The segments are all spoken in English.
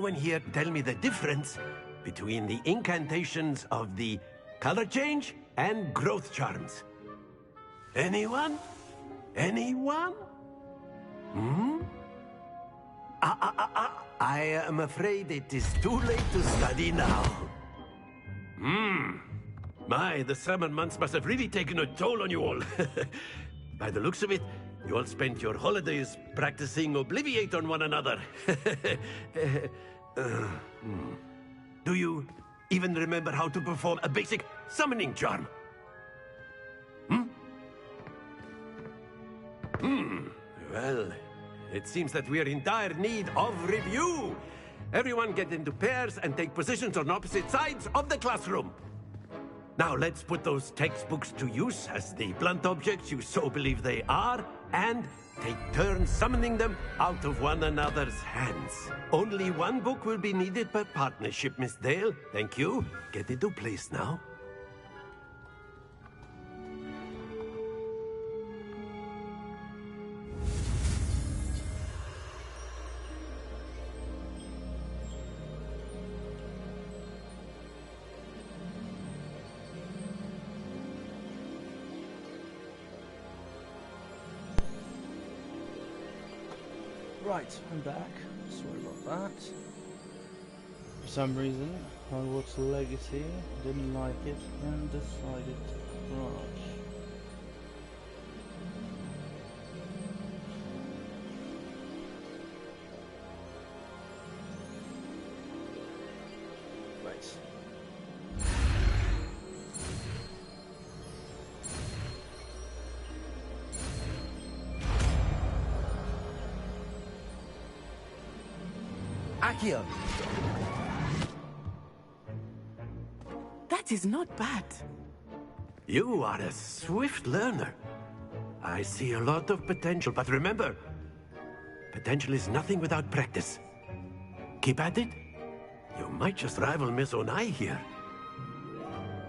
Anyone here tell me the difference between the incantations of the color change and growth charms? Anyone? Anyone? I am afraid it is too late to study now. My, the summer months must have really taken a toll on you all. By the looks of it, you all spent your holidays practicing Obliviate on one another. Do you even remember how to perform a basic summoning charm? Well, it seems that we are in dire need of review. Everyone get into pairs and take positions on opposite sides of the classroom. Now let's put those textbooks to use as the blunt objects you so believe they are, and take turns summoning them out of one another's hands. Only one book will be needed per partnership, Miss Dale. Thank you. Get into place now. Right, I'm back. Sorry about that. For some reason, Hogwarts Legacy didn't like it and decided to crash. Right. Akio! That is not bad. You are a swift learner. I see a lot of potential, but remember, potential is nothing without practice. Keep at it. You might just rival Miss Onai here.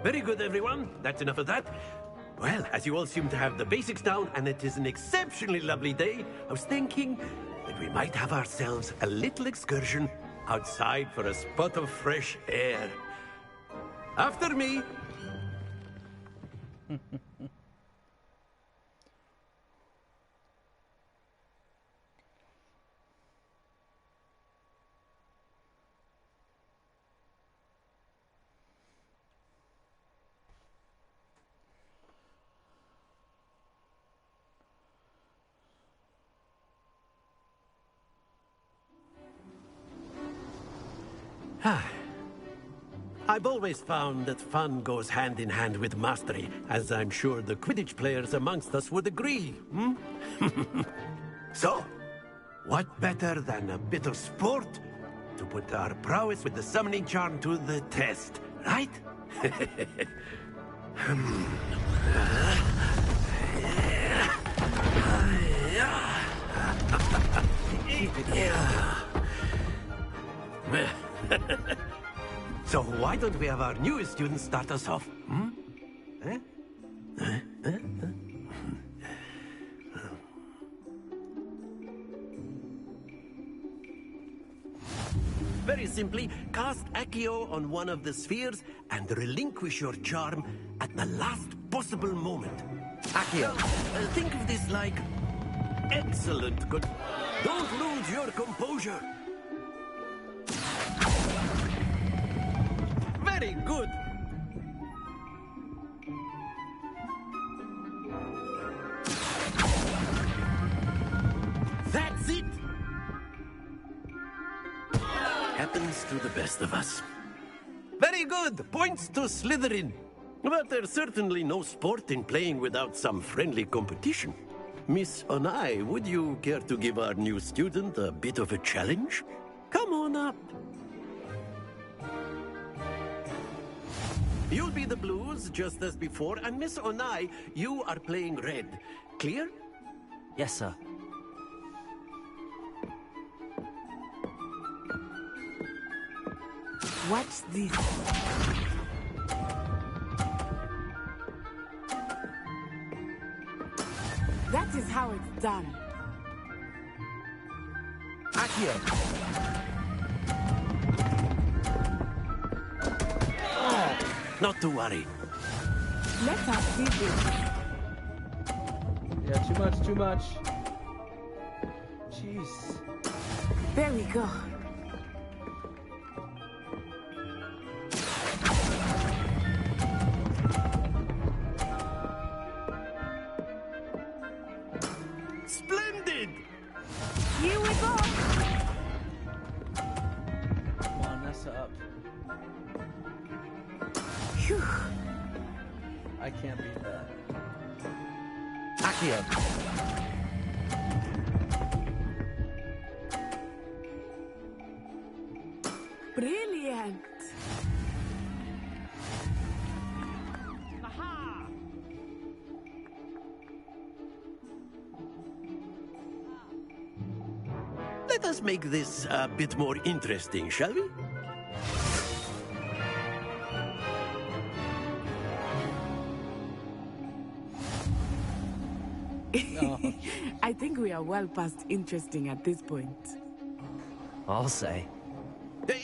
Very good, everyone. That's enough of that. Well, as you all seem to have the basics down, and it is an exceptionally lovely day, I was thinking that we might have ourselves a little excursion outside for a spot of fresh air. After me! I've always found that fun goes hand in hand with mastery, as I'm sure the Quidditch players amongst us would agree, So, what better than a bit of sport to put our prowess with the summoning charm to the test, right? So why don't we have our newest students start us off? Very simply, cast Accio on one of the spheres and relinquish your charm at the last possible moment. Accio, think of this like excellent good. Don't lose your composure. Very good. That's it. Happens to the best of us. Very good. Points to Slytherin. But there's certainly no sport in playing without some friendly competition. Miss Onai, would you care to give our new student a bit of a challenge? Come on up. You'll be the blues, just as before, and Miss Onai, you are playing red. Clear? Yes, sir. What's this? That is how it's done. Accio! Not to worry. Let us see this. Yeah, too much, too much. Jeez. There we go. Splendid! Here we go. Come on, mess it up. Phew. I can't beat that. Accio. Brilliant. Let us make this a bit more interesting, shall we? I think we are well past interesting at this point. I'll say.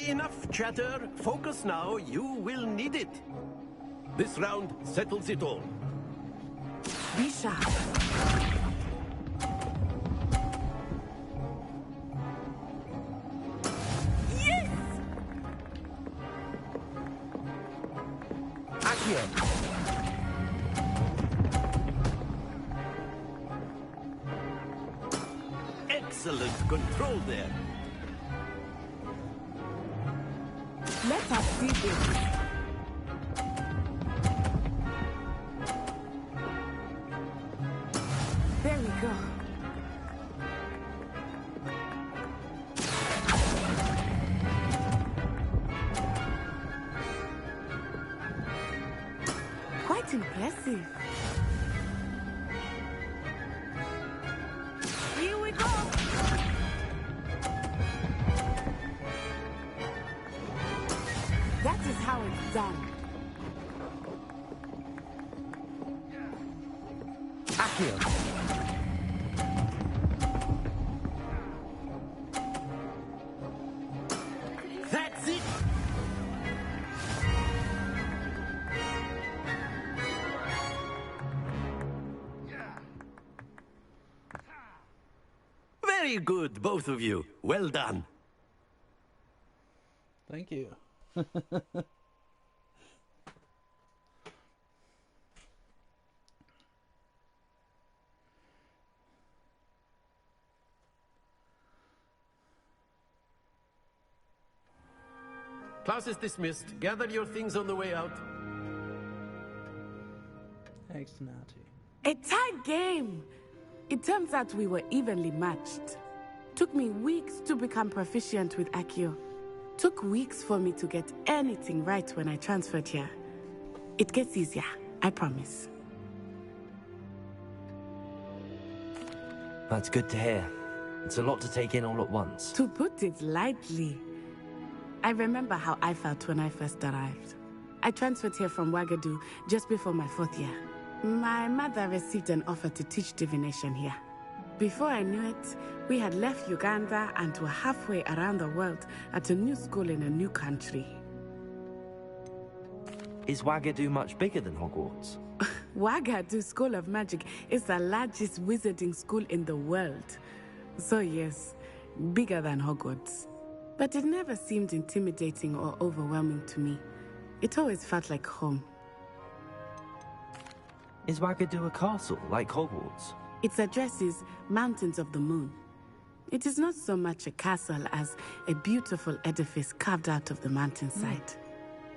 Enough chatter. Focus now. You will need it. This round settles it all. Be sharp. Yes! Accio. Excellent control there. Let us see this. There we go. Quite impressive. Here we go. That is how it's done. Accio. That's it. Very good, both of you. Well done. Thank you. Class is dismissed. Gather your things on the way out. Thanks, Natty. A tight game. It turns out we were evenly matched. Took me weeks to become proficient with Accio. Took weeks for me to get anything right when I transferred here. It gets easier, I promise. That's good to hear. It's a lot to take in all at once. To put it lightly, I remember how I felt when I first arrived. I transferred here from Wagadu just before my 4th year. My mother received an offer to teach divination here. Before I knew it, we had left Uganda and were halfway around the world at a new school in a new country. Is Wagadu much bigger than Hogwarts? Wagadu School of Magic is the largest wizarding school in the world. So yes, bigger than Hogwarts. But it never seemed intimidating or overwhelming to me. It always felt like home. Is Wagadu a castle, like Hogwarts? Its address is Mountains of the Moon. It is not so much a castle as a beautiful edifice carved out of the mountainside.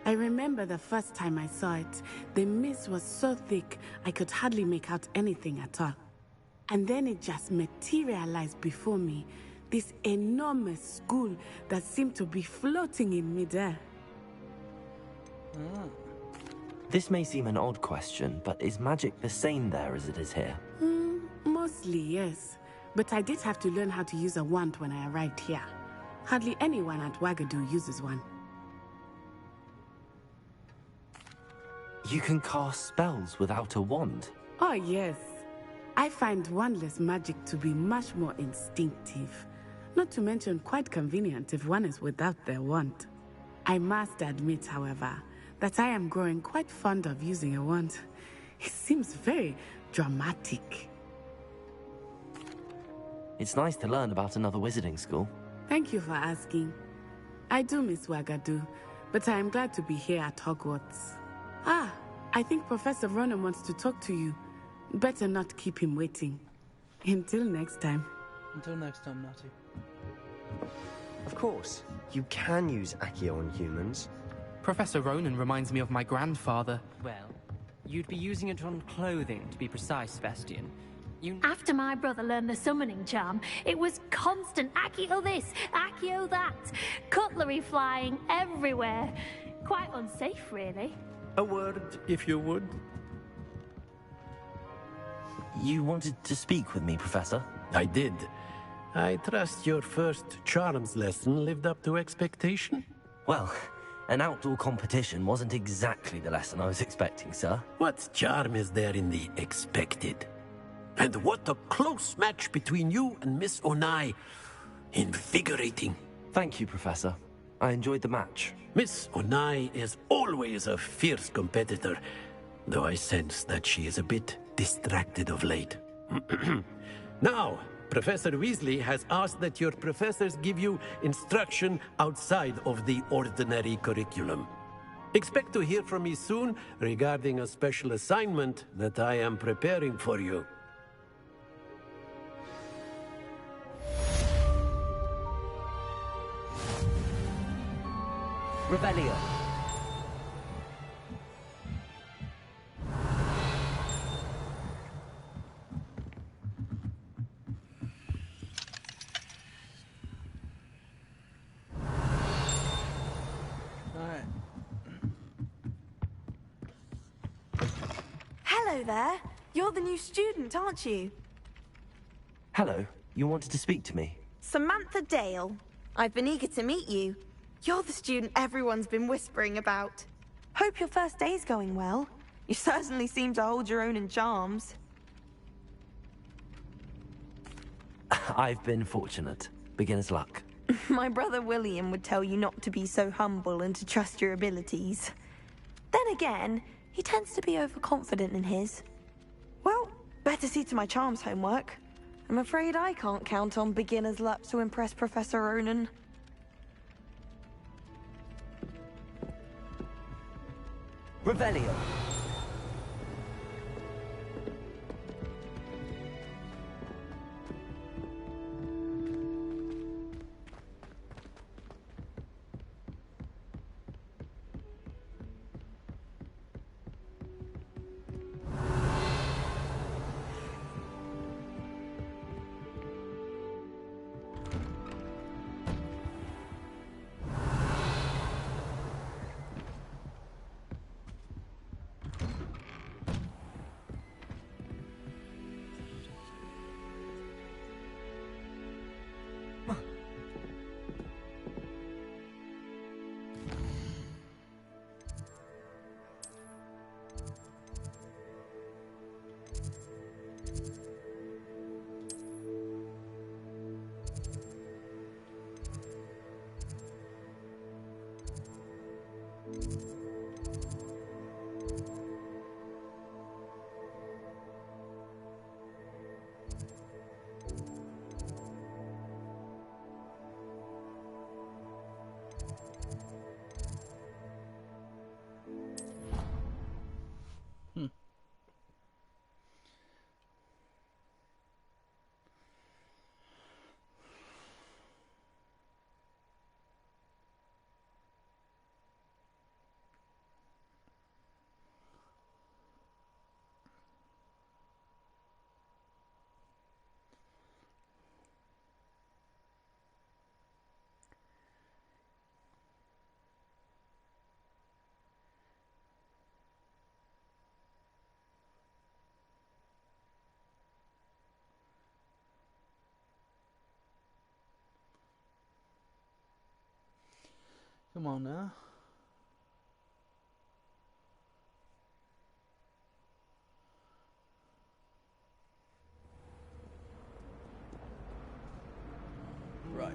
I remember the first time I saw it, the mist was so thick I could hardly make out anything at all. And then it just materialized before me, this enormous school that seemed to be floating in midair. This may seem an odd question, but is magic the same there as it is here? Mostly, yes. But I did have to learn how to use a wand when I arrived here. Hardly anyone at Wagadu uses one. You can cast spells without a wand? Oh, yes. I find wandless magic to be much more instinctive. Not to mention quite convenient if one is without their wand. I must admit, however, that I am growing quite fond of using a wand. It seems very dramatic. It's nice to learn about another wizarding school. Thank you for asking. I do miss Wagadu, but I am glad to be here at Hogwarts. Ah, I think Professor Ronan wants to talk to you. Better not keep him waiting. Until next time. Until next time, Natty. Of course, you can use Accio on humans. Professor Ronan reminds me of my grandfather. Well, you'd be using it on clothing, to be precise, Sebastian. After my brother learned the summoning charm, it was constant Accio this, Accio that. Cutlery flying everywhere. Quite unsafe, really. A word, if you would. You wanted to speak with me, Professor? I did. I trust your first charms lesson lived up to expectation? Well, an outdoor competition wasn't exactly the lesson I was expecting, sir. What charm is there in the expected? And what a close match between you and Miss Onai. Invigorating. Thank you, Professor. I enjoyed the match. Miss Onai is always a fierce competitor, though I sense that she is a bit distracted of late. Now, Professor Weasley has asked that your professors give you instruction outside of the ordinary curriculum. Expect to hear from me soon regarding a special assignment that I am preparing for you. Revelio. Alright. Hello there. You're the new student, aren't you? Hello, you wanted to speak to me? Samantha Dale. I've been eager to meet you. You're the student everyone's been whispering about. Hope your first day's going well. You certainly seem to hold your own in charms. I've been fortunate. Beginner's luck. My brother William would tell you not to be so humble and to trust your abilities. Then again, he tends to be overconfident in his. Well, better see to my charms homework. I'm afraid I can't count on beginner's luck to impress Professor Ronan. Revelio. Come on now. Right.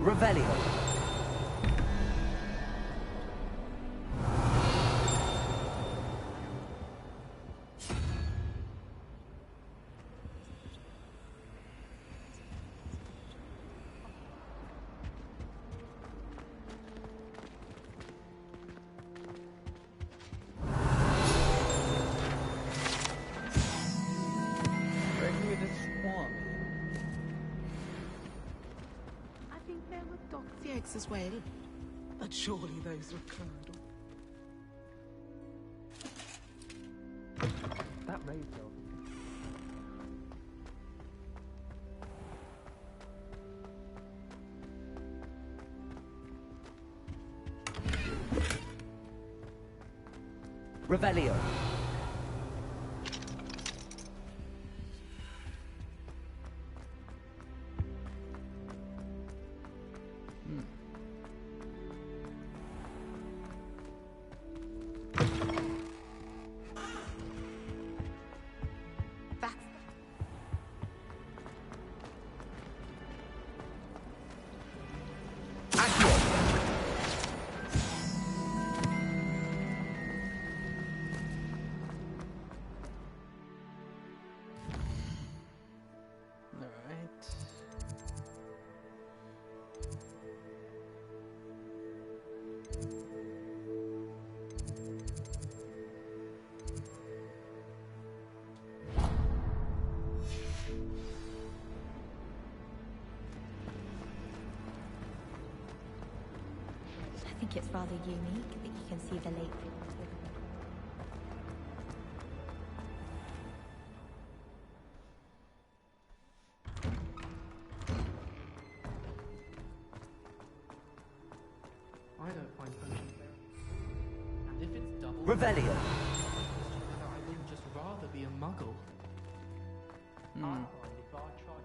Revelio. I think there were dogs' eggs as well. But surely those were curdled. That raised dog. Revelio. I think it's rather unique that you can see the lake. I don't find potions very. And if it's double, Revelio. I would just rather be a muggle. I find if I try to.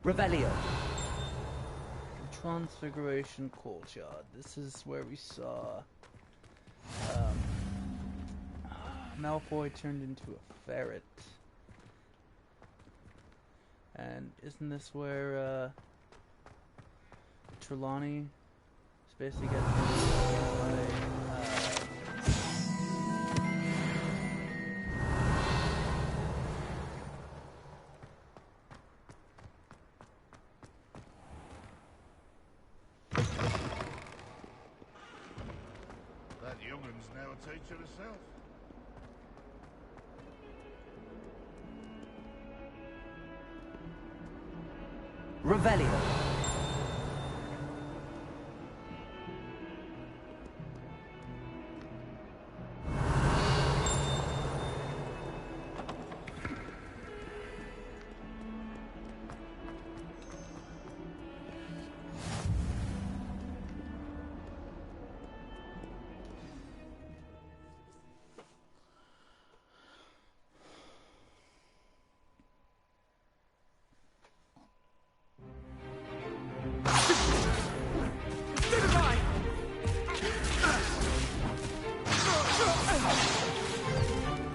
Revelio. Transfiguration Courtyard. This is where we saw Malfoy turned into a ferret. And isn't this where Trelawney is basically getting by that youngun's now a teacher herself. Revelio.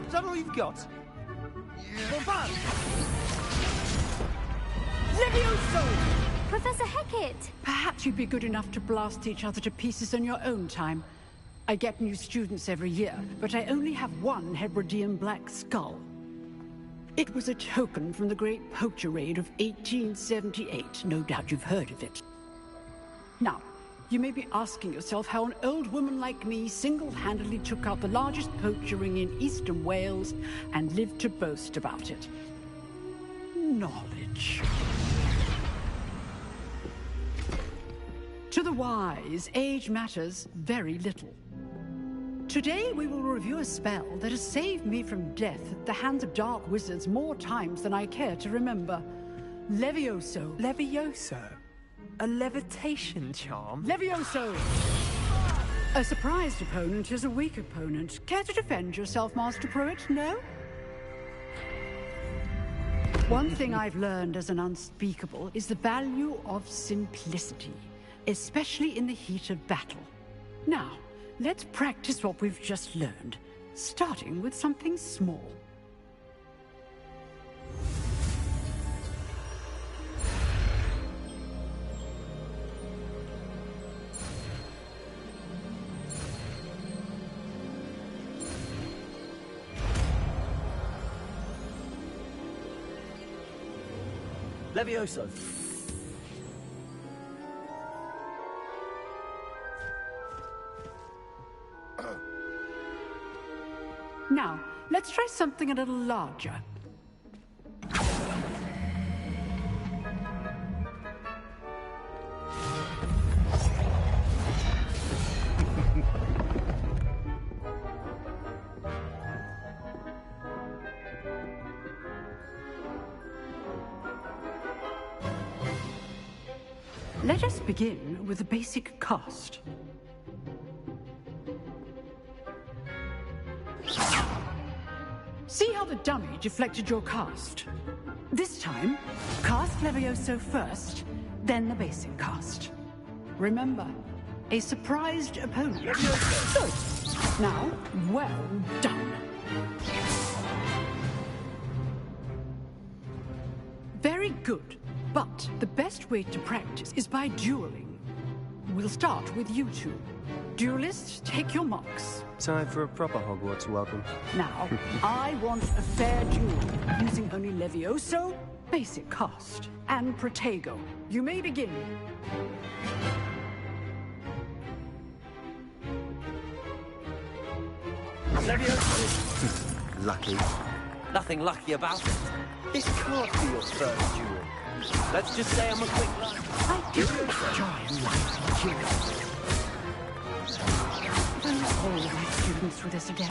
Is that all you've got? Yeah. Professor Hecat! Perhaps you'd be good enough to blast each other to pieces in your own time. I get new students every year, but I only have one Hebridean black skull. It was a token from the Great Poacher Raid of 1878. No doubt you've heard of it. Now, you may be asking yourself how an old woman like me single-handedly took out the largest poacher ring in eastern Wales and lived to boast about it. knowledge. To the wise, age matters very little. Today we will review a spell that has saved me from death at the hands of dark wizards more times than I care to remember. Levioso. Levioso? A levitation charm? Levioso! A surprised opponent is a weak opponent. Care to defend yourself, Master Pruitt? No? One thing I've learned as an unspeakable is the value of simplicity, especially in the heat of battle. Now, let's practice what we've just learned, starting with something small. Levioso. Now, let's try something a little larger. Let us begin with the basic cast. See how the dummy deflected your cast? This time, cast Levioso first, then the basic cast. Remember, a surprised opponent. Good. Now, well done. Very good. But the best way to practice is by dueling. We'll start with you two. Duelists, take your marks. Time for a proper Hogwarts welcome. Now, I want a fair duel, using only Levioso, basic cast, and Protego. You may begin. Levioso! Lucky. Nothing lucky about it. This can't be your first duel. Let's just say I'm a quick learner. I do enjoy life duels. Don't all my students through this again.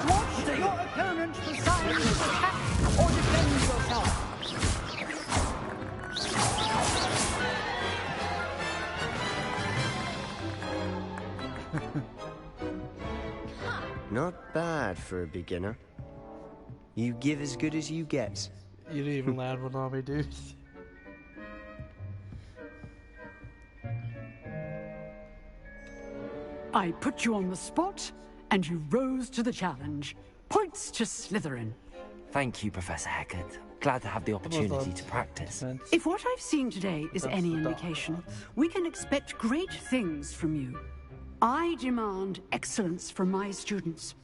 Watch your opponent decide to attack or defend yourself. Not bad for a beginner. You give as good as you get. You didn't even land one on me, dude. I put you on the spot, and you rose to the challenge. Points to Slytherin. Thank you, Professor Hecat. Glad to have the opportunity to practice. If what I've seen today is any indication, we can expect great things from you. I demand excellence from my students.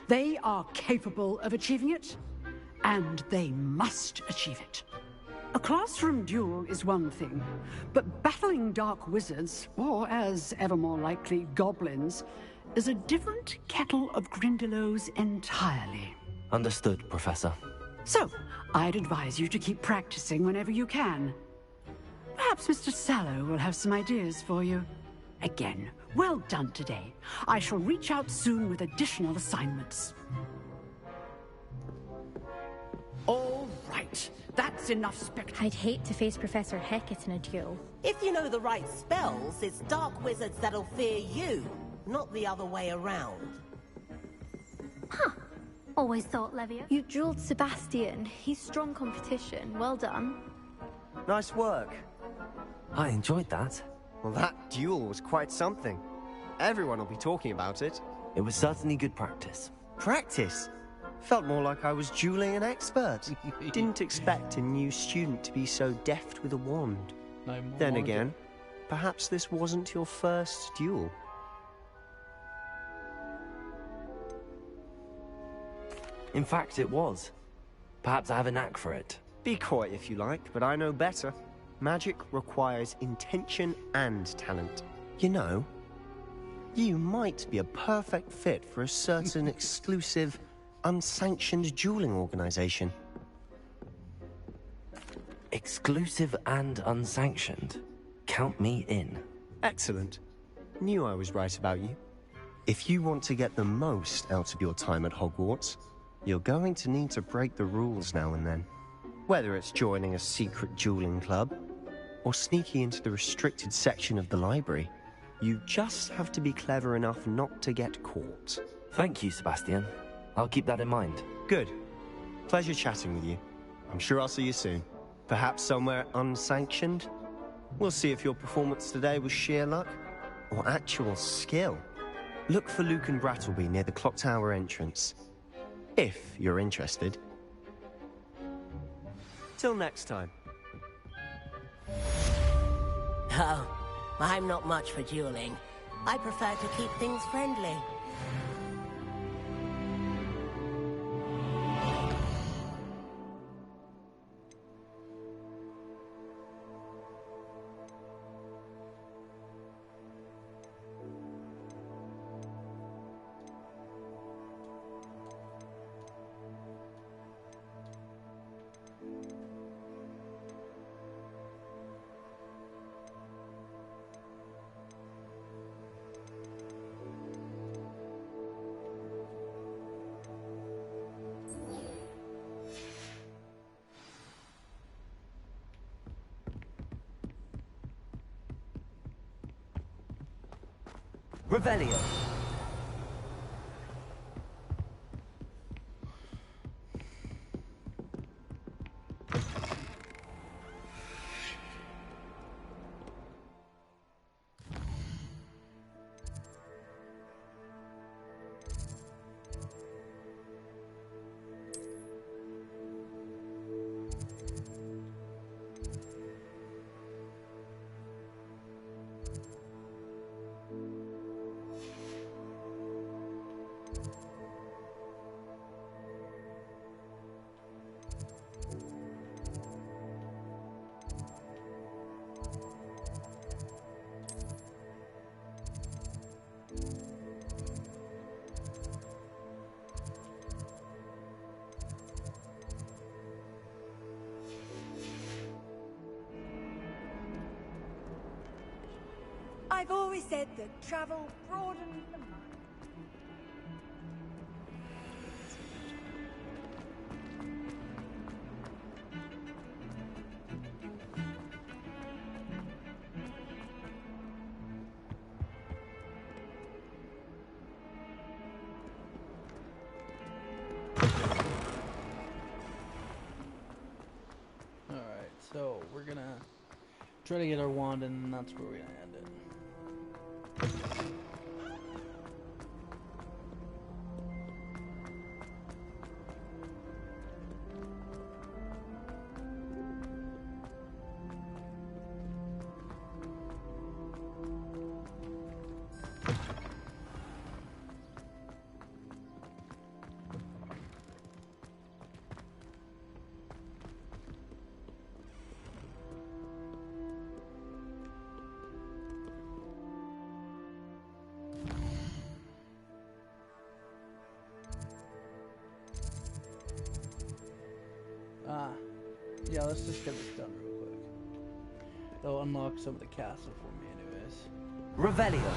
They are capable of achieving it, and they must achieve it. A classroom duel is one thing, but battling dark wizards, or as ever more likely, goblins, is a different kettle of Grindylows entirely. Understood, Professor. So, I'd advise you to keep practicing whenever you can. Perhaps Mr. Sallow will have some ideas for you. Again, well done today. I shall reach out soon with additional assignments. All right, that's enough spectacle. I'd hate to face Professor Hecat in a duel. If you know the right spells, it's dark wizards that'll fear you, not the other way around. Huh. Always thought Levio. You dueled Sebastian. He's strong competition. Well done. Nice work. I enjoyed that. Well, that duel was quite something. Everyone will be talking about it. It was certainly good practice. Practice? Felt more like I was dueling an expert. Didn't expect a new student to be so deft with a wand. Then again, perhaps this wasn't your first duel. In fact, it was. Perhaps I have a knack for it. Be coy if you like, but I know better. Magic requires intention and talent. You know, you might be a perfect fit for a certain exclusive, unsanctioned dueling organization. Exclusive and unsanctioned. Count me in. Excellent. Knew I was right about you. If you want to get the most out of your time at Hogwarts, you're going to need to break the rules now and then. Whether it's joining a secret dueling club, or sneaking into the restricted section of the library, you just have to be clever enough not to get caught. Thank you, Sebastian. I'll keep that in mind. Good. Pleasure chatting with you. I'm sure I'll see you soon. Perhaps somewhere unsanctioned? We'll see if your performance today was sheer luck, or actual skill. Look for Luke and Brattleby near the clock tower entrance. If you're interested. Till next time. Oh, I'm not much for dueling. I prefer to keep things friendly. Revelio. I've always said that travel broadens the mind. Alright, so we're gonna try to get our wand and that's where we're gonna end it. Yeah, let's just get this done real quick. They'll unlock some of the castle for me anyways. Revelio.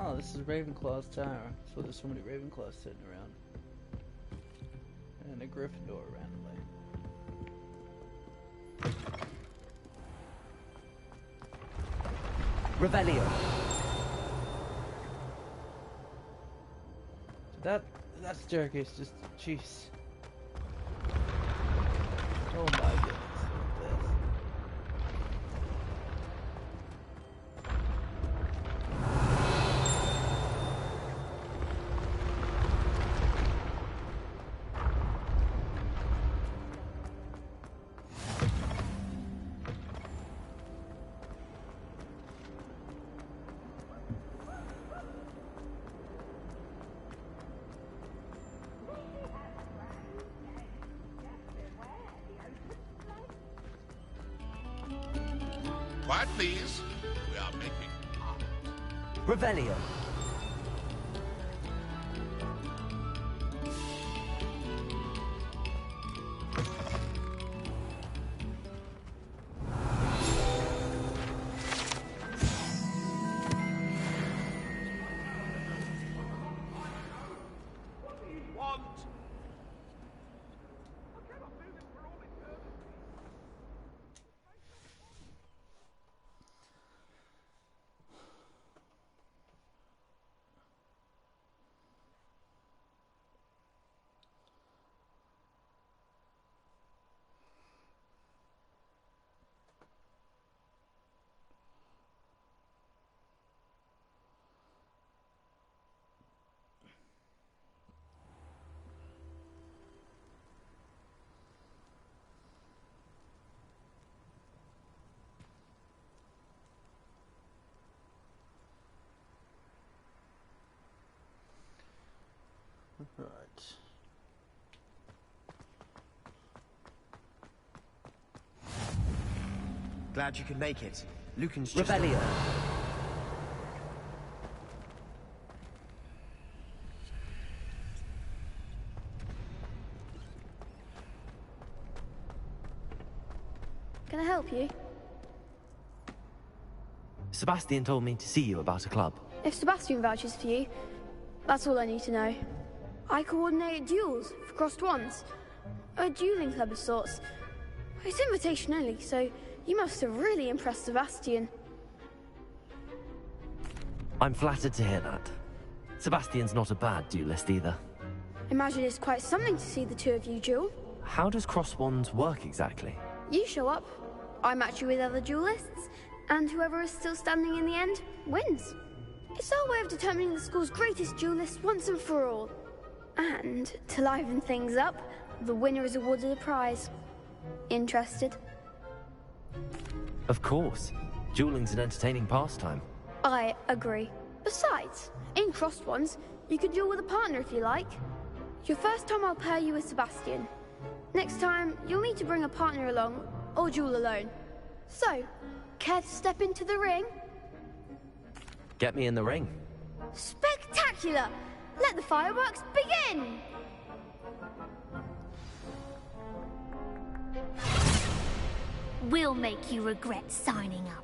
Oh, this is Ravenclaw's tower. So there's so many Ravenclaws sitting around. And a Gryffindor randomly. Revelio. That staircase just, jeez. Oh my goodness. Quiet, please. We are making art. Revelio. Right. Glad you could make it. Lucan's just... Revelio. Can I help you? Sebastian told me to see you about a club. If Sebastian vouches for you, that's all I need to know. I coordinate duels for crossed wands. A dueling club of sorts. It's invitation only, so you must have really impressed Sebastian. I'm flattered to hear that. Sebastian's not a bad duelist either. Imagine it's quite something to see the two of you duel. How does cross wands work exactly? You show up, I match you with other duelists, and whoever is still standing in the end wins. It's our way of determining the school's greatest duelist once and for all. And, to liven things up, the winner is awarded a prize. Interested? Of course. Dueling's an entertaining pastime. I agree. Besides, in crossed ones, you can duel with a partner if you like. Your first time I'll pair you with Sebastian. Next time, you'll need to bring a partner along, or duel alone. So, care to step into the ring? Get me in the ring. Spectacular! Let the fireworks begin! We'll make you regret signing up.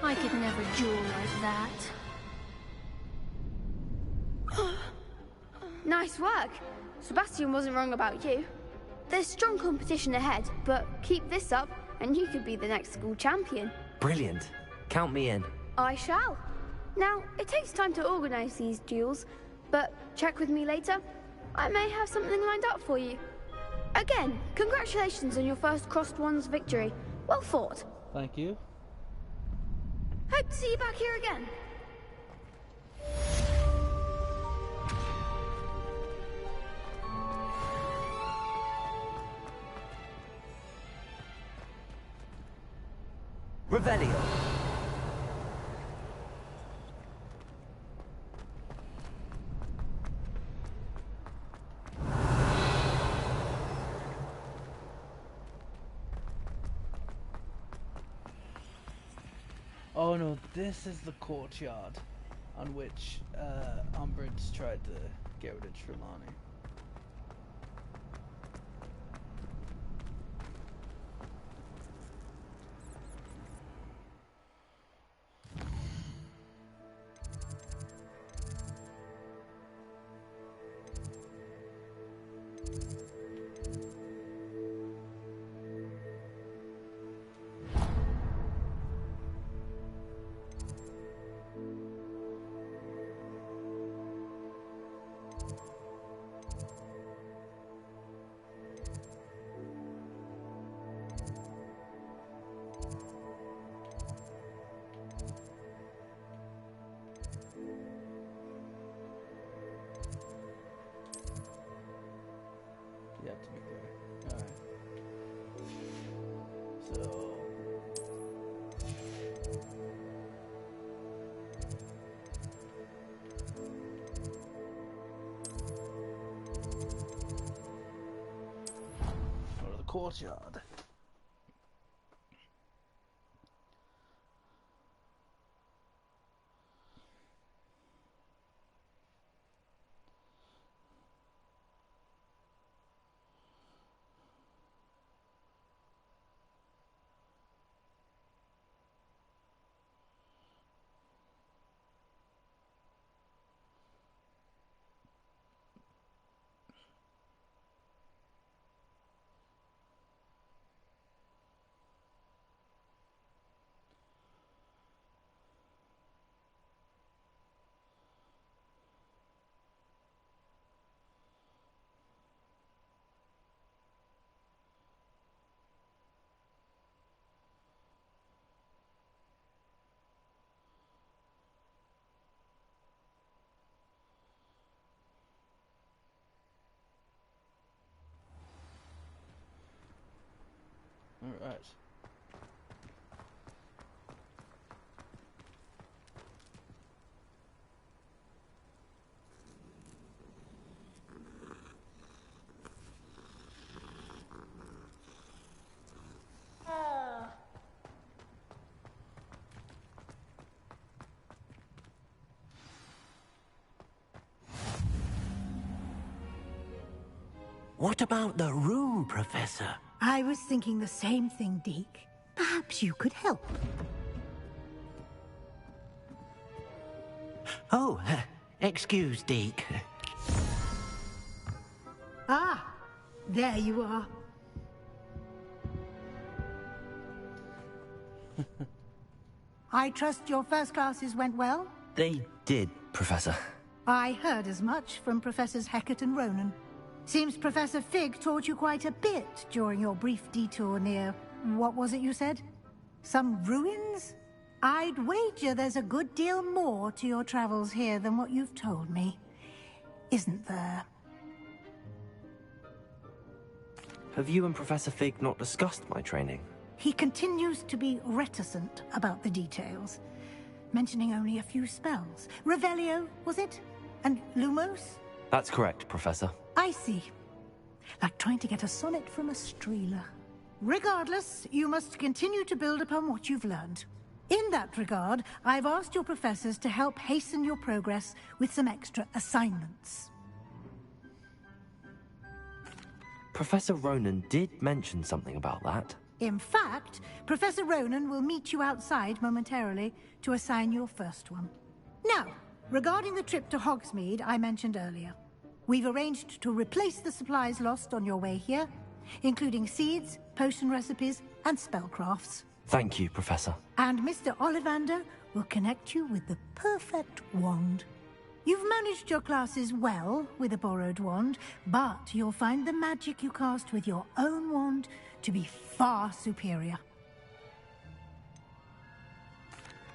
I could never duel like that. Nice work. Sebastian wasn't wrong about you. There's strong competition ahead, but keep this up and you could be the next school champion. Brilliant. Count me in. I shall. Now, it takes time to organize these duels, but check with me later. I may have something lined up for you. Again, congratulations on your first crossed wands victory. Well fought. Thank you. Hope to see you back here again. Revelio. Oh no, this is the courtyard on which Umbridge tried to get rid of Trelawney. to be fair. Alright. So... go to the courtyard. Alright. What about the room, Professor? I was thinking the same thing, Deke. Perhaps you could help. Oh, excuse, Deke. Ah, there you are. I trust your first classes went well? They did, Professor. I heard as much from Professors Hecat and Ronan. Seems Professor Fig taught you quite a bit during your brief detour near... what was it you said? Some ruins? I'd wager there's a good deal more to your travels here than what you've told me. Isn't there? Have you and Professor Fig not discussed my training? He continues to be reticent about the details, mentioning only a few spells. Revelio, was it? And Lumos? That's correct, Professor. I see. Like trying to get a sonnet from a streeler. Regardless, you must continue to build upon what you've learned. In that regard, I've asked your professors to help hasten your progress with some extra assignments. Professor Ronan did mention something about that. In fact, Professor Ronan will meet you outside momentarily to assign your first one. Now, regarding the trip to Hogsmeade I mentioned earlier, we've arranged to replace the supplies lost on your way here, including seeds, potion recipes, and spellcrafts. Thank you, Professor. And Mr. Ollivander will connect you with the perfect wand. You've managed your classes well with a borrowed wand, but you'll find the magic you cast with your own wand to be far superior.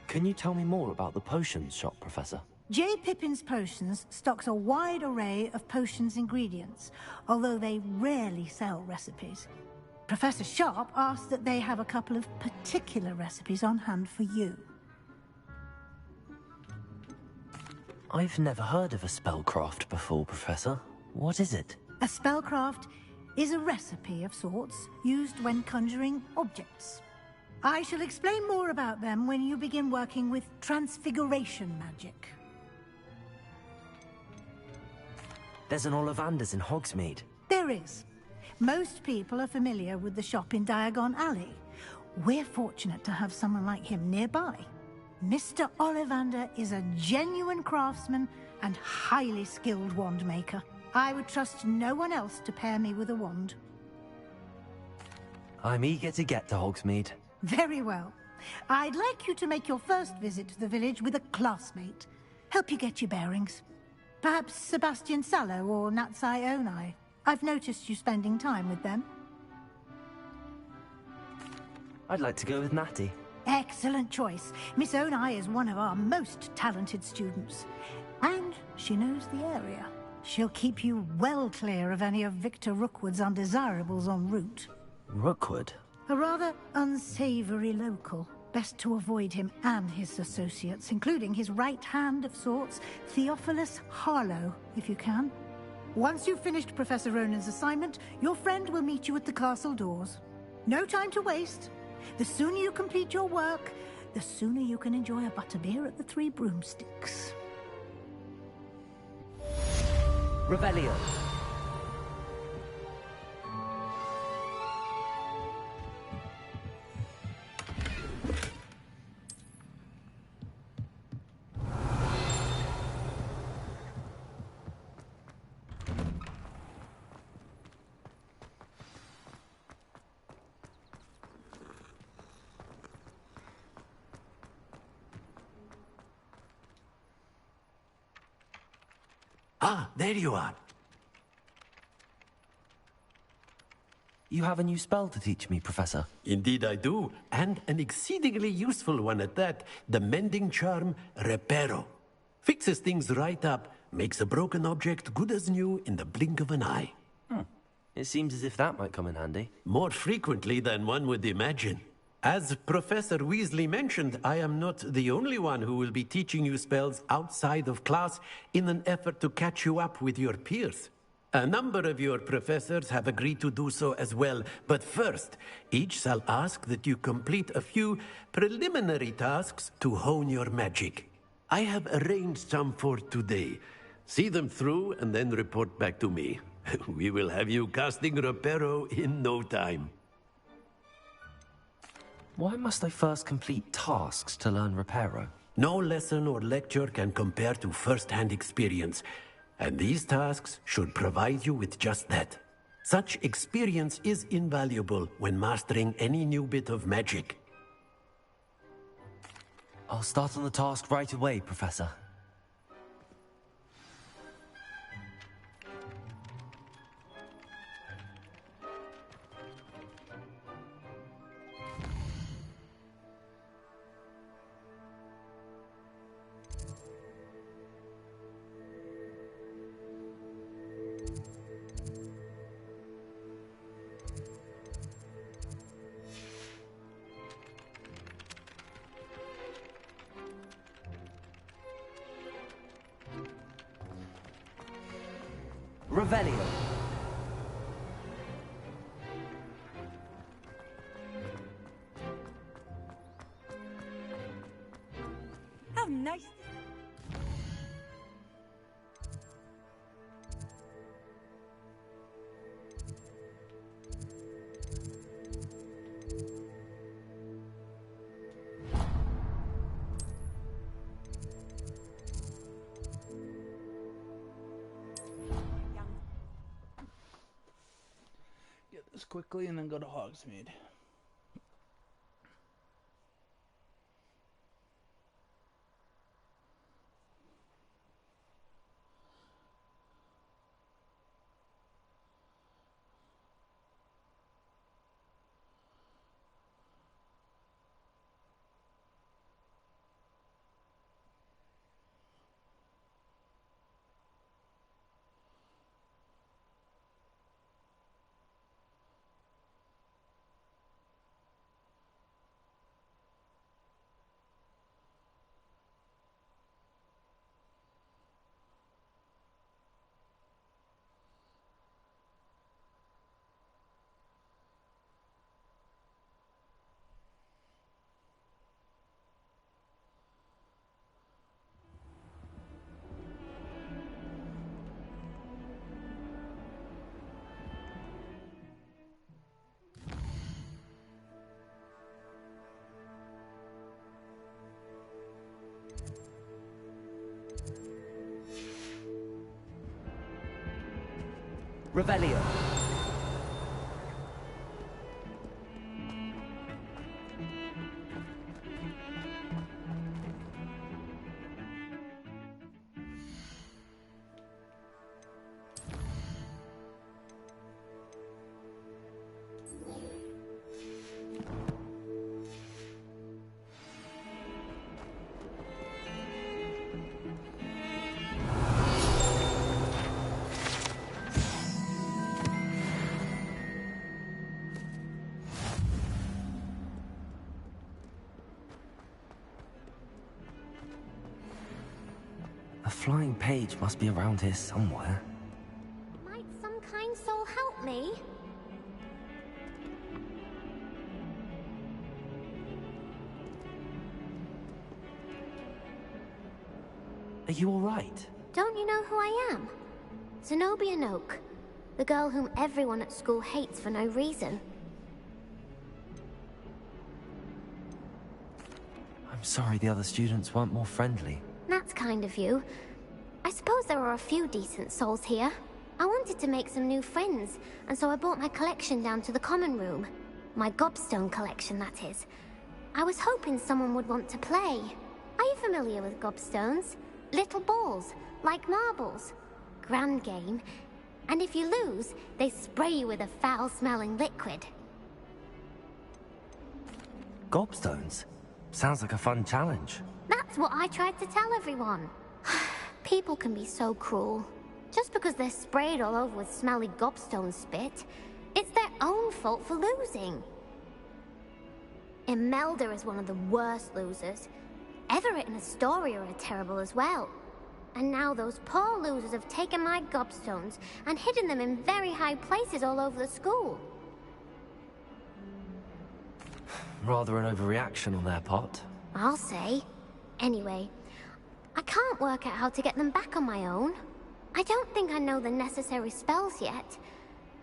Can you tell me more about the potions shop, Professor? J. Pippin's Potions stocks a wide array of potions ingredients, although they rarely sell recipes. Professor Sharp asked that they have a couple of particular recipes on hand for you. I've never heard of a spellcraft before, Professor. What is it? A spellcraft is a recipe of sorts used when conjuring objects. I shall explain more about them when you begin working with transfiguration magic. There's an Ollivander's in Hogsmeade. There is. Most people are familiar with the shop in Diagon Alley. We're fortunate to have someone like him nearby. Mr. Ollivander is a genuine craftsman and highly skilled wand maker. I would trust no one else to pair me with a wand. I'm eager to get to Hogsmeade. Very well. I'd like you to make your first visit to the village with a classmate. Help you get your bearings. Perhaps Sebastian Sallow or Natsai Onai. I've noticed you spending time with them. I'd like to go with Natty. Excellent choice. Miss Onai is one of our most talented students. And she knows the area. She'll keep you well clear of any of Victor Rookwood's undesirables en route. Rookwood? A rather unsavory local. Best to avoid him and his associates, including his right hand of sorts, Theophilus Harlow, if you can. Once you've finished Professor Ronan's assignment, your friend will meet you at the castle doors. No time to waste. The sooner you complete your work, the sooner you can enjoy a butterbeer at the Three Broomsticks. Revelio. Ah, there you are. You have a new spell to teach me, Professor. Indeed I do, and an exceedingly useful one at that. The mending charm, Reparo. Fixes things right up, makes a broken object good as new in the blink of an eye. It seems as if that might come in handy. More frequently than one would imagine. As Professor Weasley mentioned, I am not the only one who will be teaching you spells outside of class in an effort to catch you up with your peers. A number of your professors have agreed to do so as well, but first, each shall ask that you complete a few preliminary tasks to hone your magic. I have arranged some for today. See them through and then report back to me. We will have you casting Reparo in no time. Why must I first complete tasks to learn Reparo? No lesson or lecture can compare to first-hand experience, and these tasks should provide you with just that. Such experience is invaluable when mastering any new bit of magic. I'll start on the task right away, Professor. Revelio. How nice. Get this quickly and then go to Hogsmeade. Revelio. A flying page must be around here somewhere. Might some kind soul help me? Are you all right? Don't you know who I am? Zenobia Noak, the girl whom everyone at school hates for no reason. I'm sorry the other students weren't more friendly. That's kind of you. I suppose there are a few decent souls here. I wanted to make some new friends, and so I brought my collection down to the common room. My gobstone collection, that is. I was hoping someone would want to play. Are you familiar with gobstones? Little balls, like marbles. Grand game. And if you lose, they spray you with a foul-smelling liquid. Gobstones? Sounds like a fun challenge. That's what I tried to tell everyone. People can be so cruel. Just because they're sprayed all over with smelly gobstone spit, it's their own fault for losing. Imelda is one of the worst losers. Everett and Astoria are terrible as well. And now those poor losers have taken my gobstones and hidden them in very high places all over the school. Rather an overreaction on their part. I'll say. Anyway, I can't work out how to get them back on my own. I don't think I know the necessary spells yet.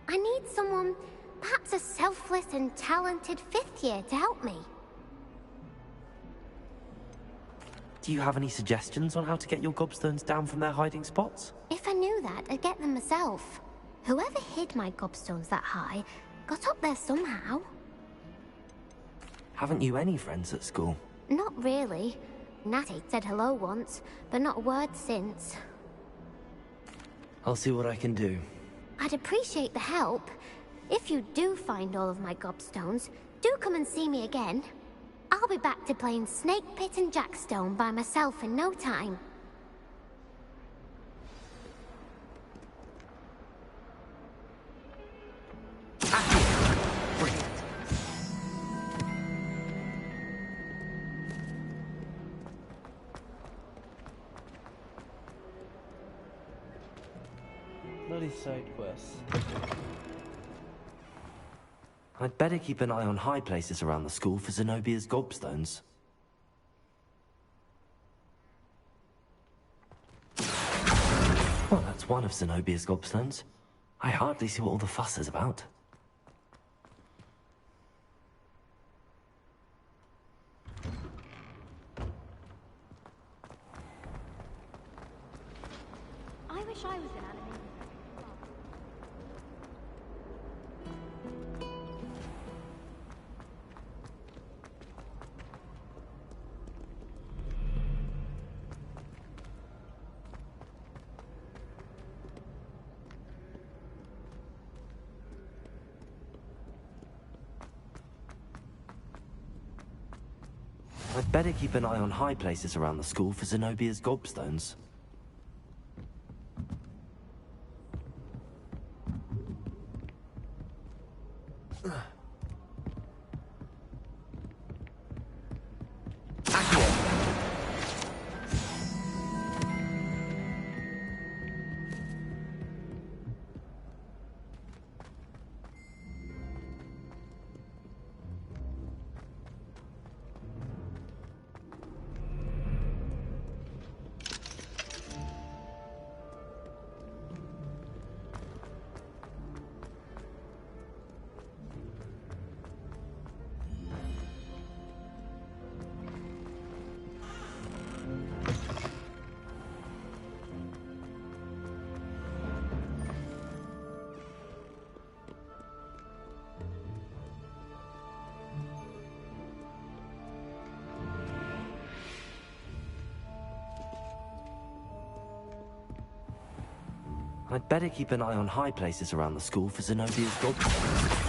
I need someone, perhaps a selfless and talented 5th year to help me. Do you have any suggestions on how to get your gobstones down from their hiding spots? If I knew that, I'd get them myself. Whoever hid my gobstones that high got up there somehow. Haven't you any friends at school? Not really. Natty said hello once, but not a word since. I'll see what I can do. I'd appreciate the help. If you do find all of my gobstones, do come and see me again. I'll be back to playing Snake Pit and Jackstone by myself in no time. Bloody side quests. I'd better keep an eye on high places around the school for Zenobia's gobstones. Well, that's one of Zenobia's gobstones. I hardly see what all the fuss is about. I wish I was an animator. I'd better keep an eye on high places around the school for Zenobia's gobstones. I'd better keep an eye on high places around the school for Zenobia's gobstones.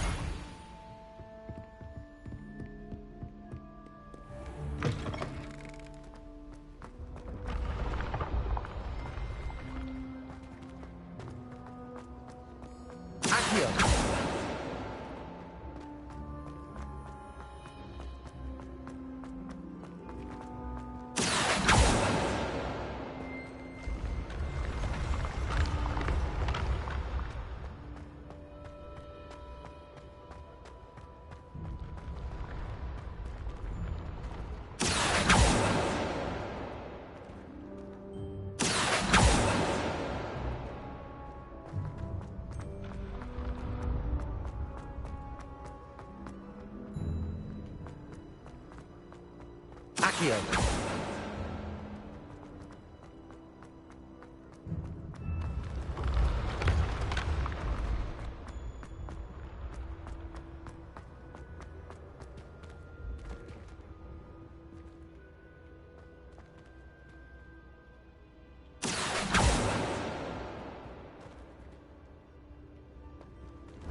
Accio.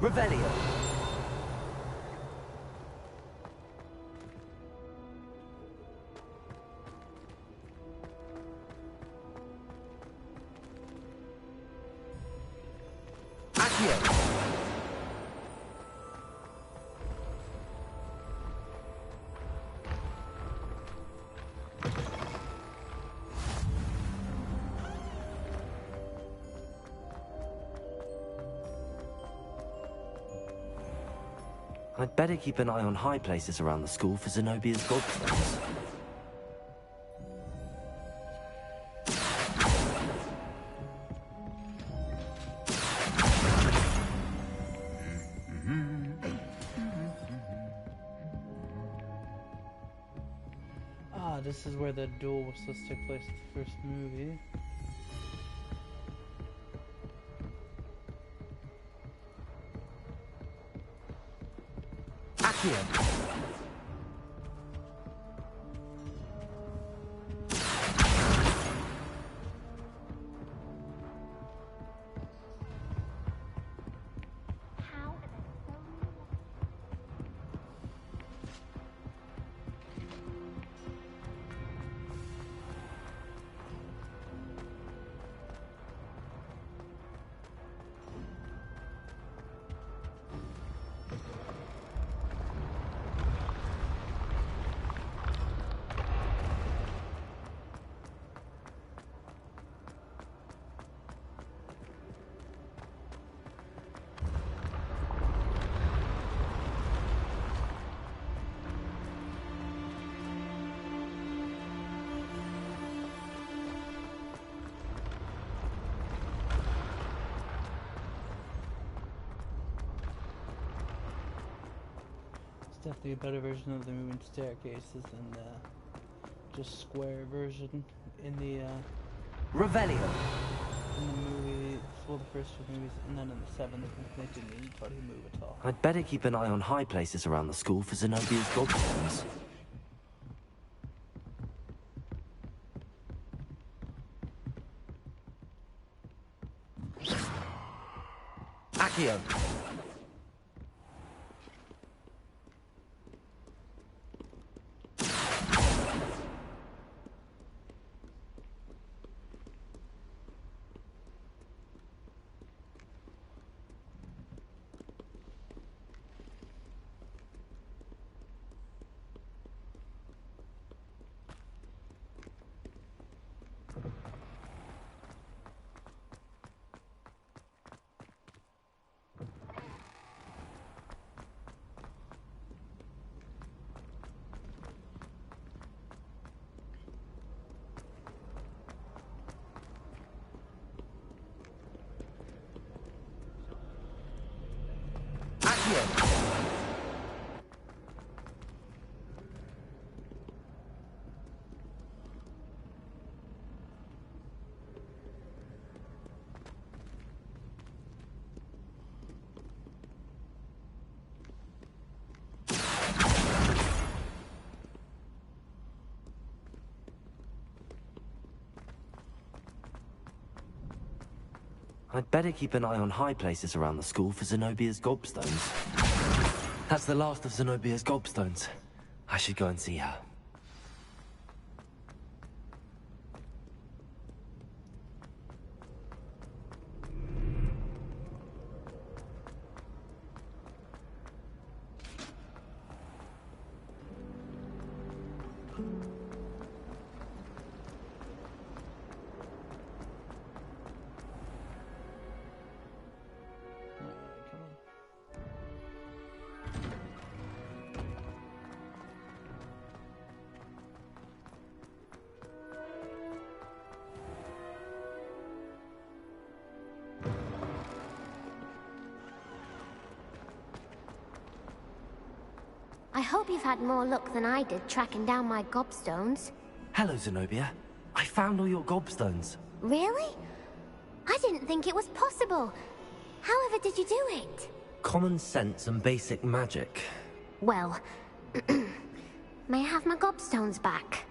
Revelio. Accio. I'd better keep an eye on high places around the school for Zenobia's gobstones. Ah, this is where the duel was supposed to take place in the first movie. Accio. It's definitely a better version of the moving staircases than the just square version in the Revelio. In the movie, well, the first two movies, and then in the seventh, they didn't really try to move at all. I'd better keep an eye on high places around the school for Zenobia's gobstones. Accio. I'd better keep an eye on high places around the school for Zenobia's gobstones. That's the last of Zenobia's gobstones. I should go and see her. hope you've had more luck than I did tracking down my gobstones. Hello, Zenobia. I found all your gobstones. Really? I didn't think it was possible. However did you do it? Common sense and basic magic. Well, may I have my gobstones back?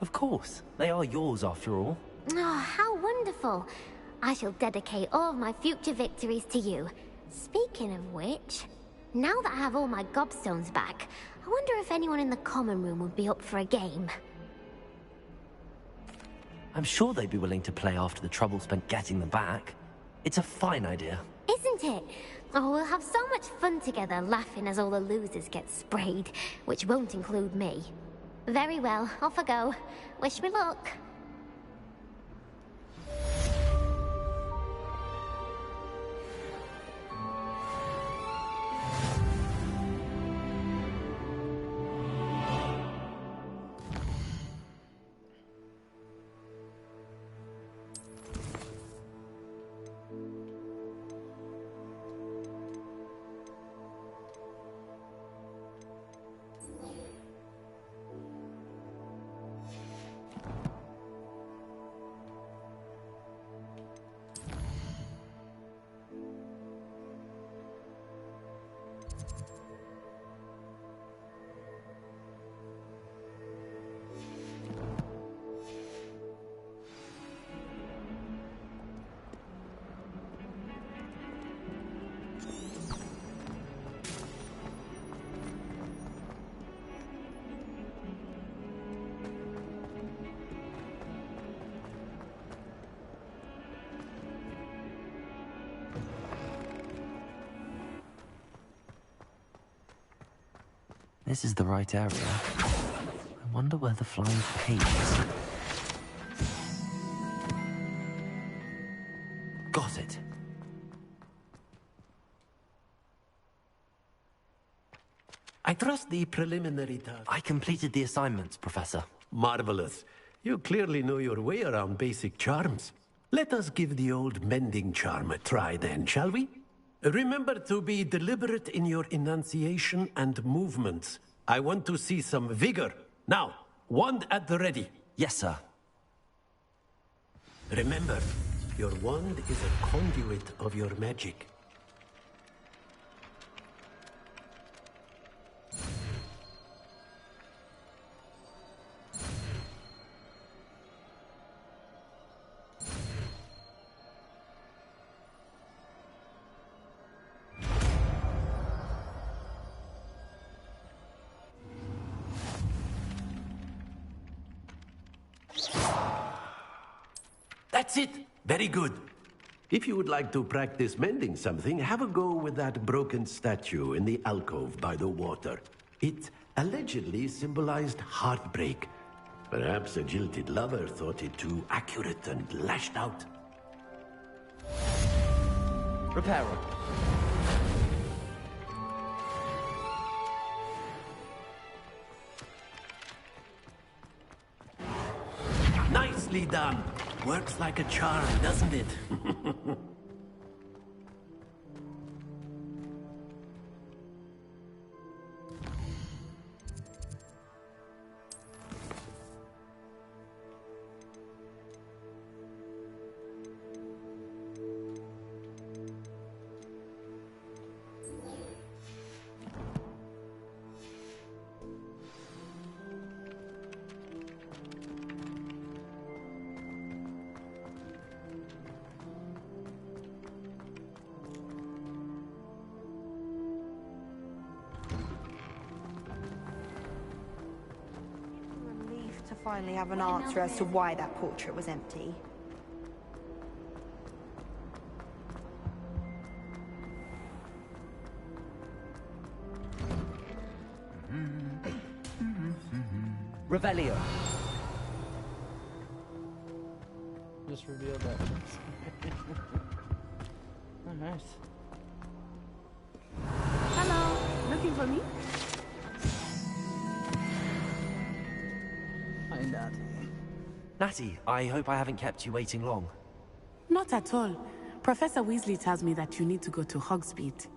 Of course. They are yours after all. Oh, how wonderful. I shall dedicate all of my future victories to you. Speaking of which, now that I have all my gobstones back, I wonder if anyone in the common room would be up for a game. I'm sure they'd be willing to play after the trouble spent getting them back. It's a fine idea. Isn't it? Oh, we'll have so much fun together laughing as all the losers get sprayed, which won't include me. Very well, off I go. Wish me luck. This is the right area. I wonder where the flying page is. Got it. I trust the preliminary task. I completed the assignments, Professor. Marvelous. You clearly know your way around basic charms. Let us give the old mending charm a try then, shall we? Remember to be deliberate in your enunciation and movements. I want to see some vigor. Now, wand at the ready. Yes, sir. Remember, your wand is a conduit of your magic. That's it. Very good. If you would like to practice mending something, have a go with that broken statue in the alcove by the water. It allegedly symbolized heartbreak. Perhaps a jilted lover thought it too accurate and lashed out. Repair. Nicely done. Works like a charm, doesn't it? Finally have an answer as to why that portrait was empty. Revelio. Just reveal that. Oh, nice. Hello, looking for me? Dad. Natty, I hope I haven't kept you waiting long. Not at all. Professor Weasley tells me that you need to go to Hogsmeade.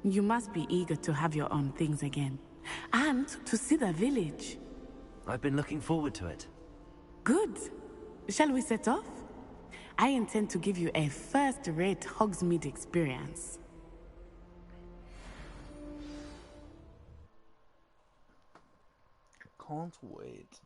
You must be eager to have your own things again. And to see the village. I've been looking forward to it. Good. Shall we set off? I intend to give you a first-rate Hogsmeade experience. Can't wait.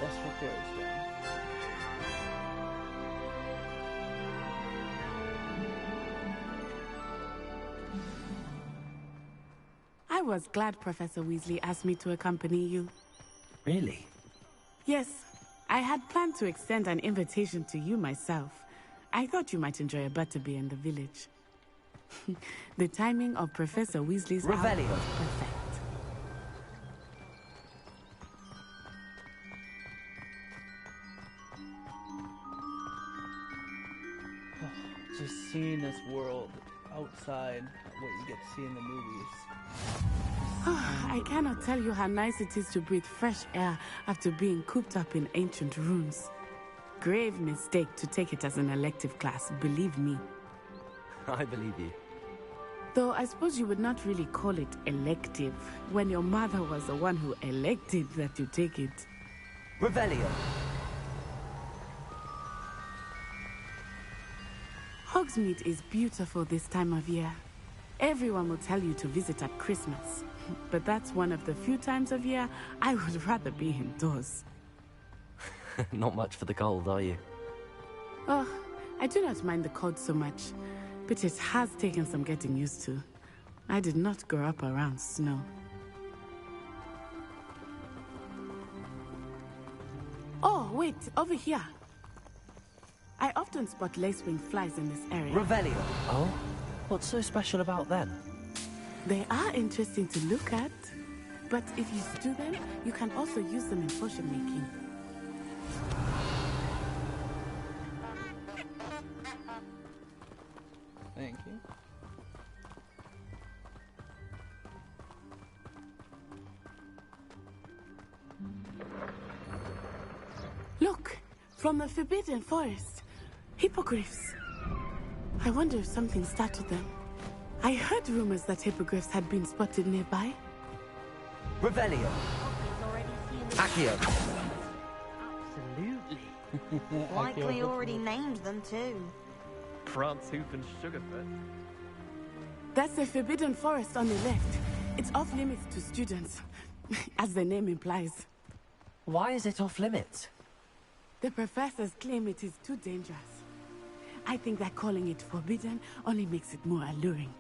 That's what goes down. I was glad Professor Weasley asked me to accompany you. Really? Yes, I had planned to extend an invitation to you myself. I thought you might enjoy a butterbeer in the village. The timing of Professor Weasley's hour Revelio. was perfect. Just seeing this world outside what you get to see in the movies. I cannot tell you how nice it is to breathe fresh air after being cooped up in ancient rooms. Grave mistake to take it as an elective class, believe me. I believe you. Though I suppose you would not really call it elective when your mother was the one who elected that you take it. Revelio. Hogsmeade is beautiful this time of year. Everyone will tell you to visit at Christmas. But that's one of the few times of year I would rather be indoors. Not much for the cold, are you? Oh, I do not mind the cold so much, but it has taken some getting used to. I did not grow up around snow. Oh, wait, over here. I often spot lacewing flies in this area. Revelio. Oh? What's so special about them? They are interesting to look at, but if you stew them, you can also use them in potion making. Thank you. Look, from the Forbidden Forest. Hippogriffs. I wonder if something startled them. I heard rumors that hippogriffs had been spotted nearby. Revelio. Accio. Absolutely. Likely already named them too. Prancehoof and Sugarfoot. That's the Forbidden Forest on the left. It's off limits to students, as the name implies. Why is it off limits? The professors claim it is too dangerous. I think that calling it forbidden only makes it more alluring.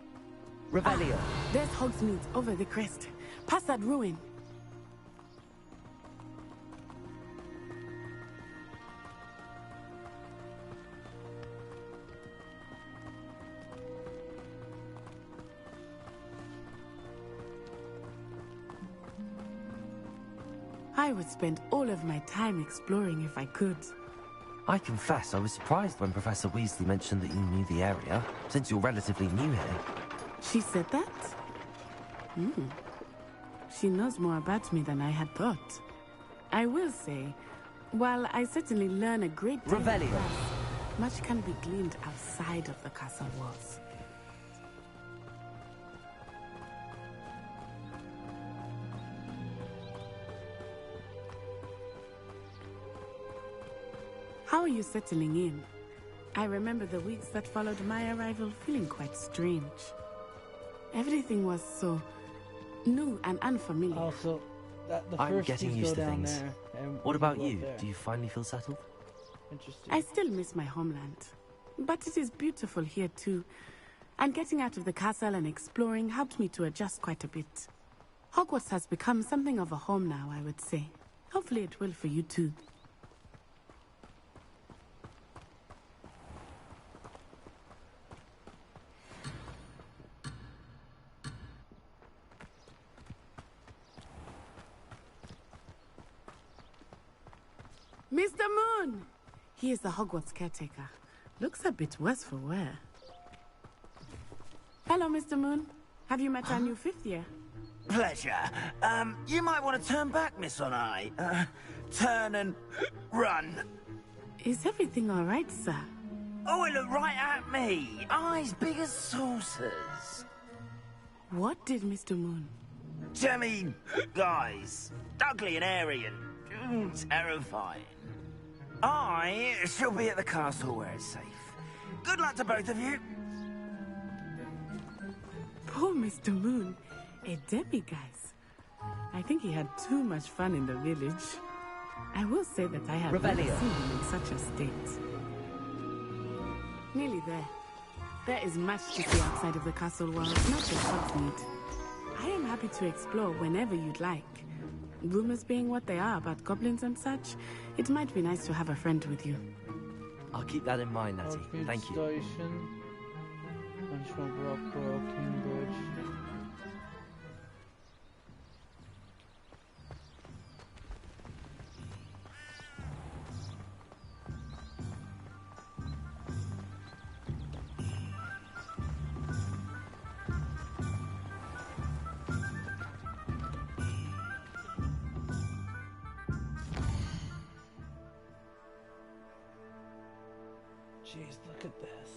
Revelio. There's Hogsmeade over the crest. Past that ruin. I would spend all of my time exploring if I could. I confess I was surprised when Professor Weasley mentioned that you knew the area, since you're relatively new here. She said that? She knows more about me than I had thought. I will say, while I certainly learn a great deal, Revelio. much can be gleaned outside of the castle walls. How are you settling in? I remember the weeks that followed my arrival feeling quite strange. Everything was so new and unfamiliar. Also, I'm getting used to things. What about you? Do you finally feel settled? I still miss my homeland, but it is beautiful here too. And getting out of the castle and exploring helped me to adjust quite a bit. Hogwarts has become something of a home now, I would say. Hopefully it will for you too. Mr. Moon! He is the Hogwarts caretaker. Looks a bit worse for wear. Hello, Mr. Moon. Have you met our new fifth year? Pleasure. You might want to turn back, Miss On-Eye. Turn and run. Is everything all right, sir? Oh, it looked right at me. Eyes big as saucers. What did Mr. Moon? Jemmy, guys. Ugly and airy and terrifying. I shall be at the castle where it's safe. Good luck to both of you. Poor Mr. Moon. A demiguise. I think he had too much fun in the village. I will say that I have never seen him in such a state. Nearly there. There is much to see outside of the castle walls, not just Hogsmeade. I am happy to explore whenever you'd like. Rumors being what they are about goblins and such, it might be nice to have a friend with you. I'll keep that in mind, Natty. Thank you. Station. Cambridge. Jeez, look at this.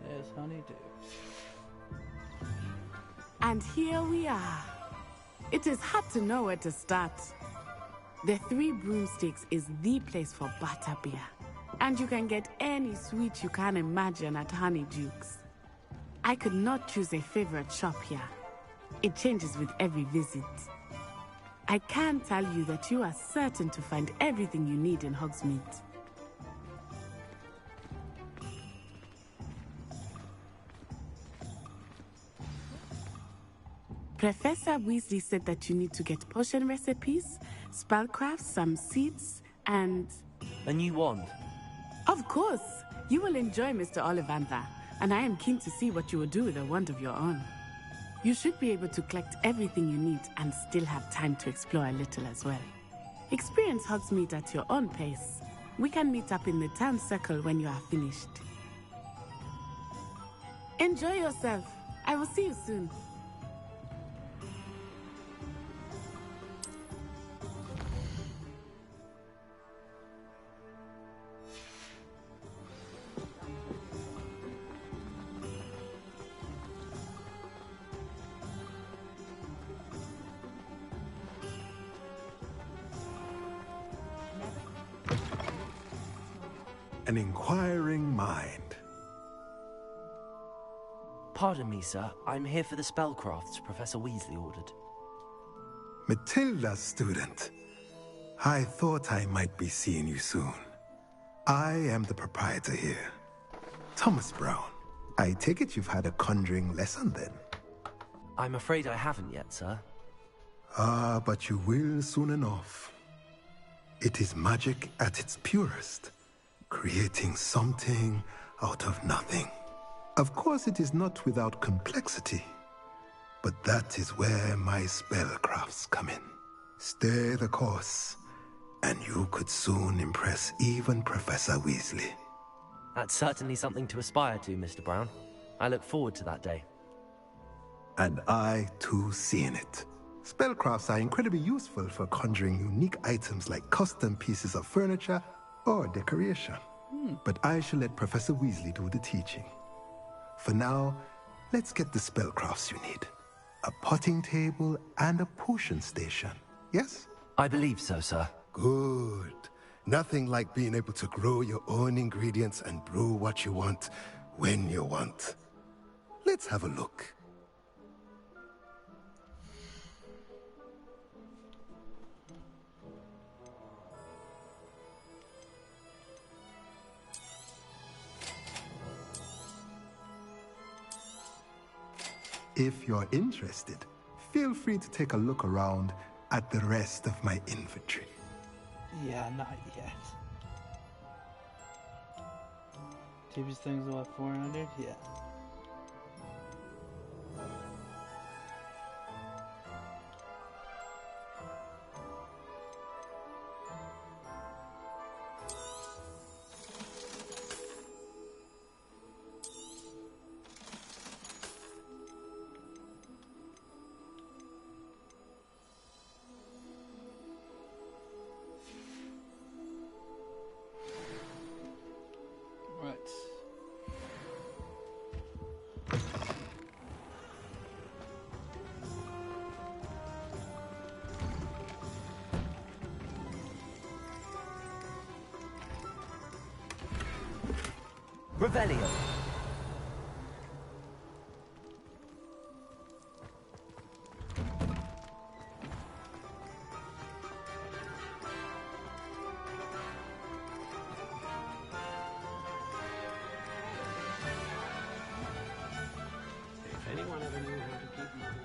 There's honeydew. And here we are. It is hard to know where to start. The Three Broomsticks is the place for butterbeer. And you can get any sweet you can imagine at Honeydukes. I could not choose a favorite shop here. It changes with every visit. I can tell you that you are certain to find everything you need in Hogsmeade. Professor Weasley said that you need to get potion recipes, spellcrafts, some seeds, and... A new wand? Of course! You will enjoy Mr. Ollivander, and I am keen to see what you will do with a wand of your own. You should be able to collect everything you need and still have time to explore a little as well. Experience Hogsmeade at your own pace. We can meet up in the town circle when you are finished. Enjoy yourself. I will see you soon. An inquiring mind. Pardon me, sir. I'm here for the spellcrafts Professor Weasley ordered. Matilda's student. I thought I might be seeing you soon. I am the proprietor here. Thomas Brown. I take it you've had a conjuring lesson then? I'm afraid I haven't yet, sir. Ah, but you will soon enough. It is magic at its purest. Creating something out of nothing. Of course, it is not without complexity, but that is where my spellcrafts come in. Stay the course, and you could soon impress even Professor Weasley. That's certainly something to aspire to, Mr. Brown. I look forward to that day. And I, too, seen it. Spellcrafts are incredibly useful for conjuring unique items like custom pieces of furniture or decoration. But I shall let Professor Weasley do the teaching. For now, let's get the spellcrafts you need. A potting table and a potion station, yes? I believe so, sir. Good. Nothing like being able to grow your own ingredients and brew what you want, when you want. Let's have a look. If you're interested, feel free to take a look around at the rest of my inventory. Yeah, not yet. These things are what, 400? Yeah. Revelio. If anyone ever knew how to keep money.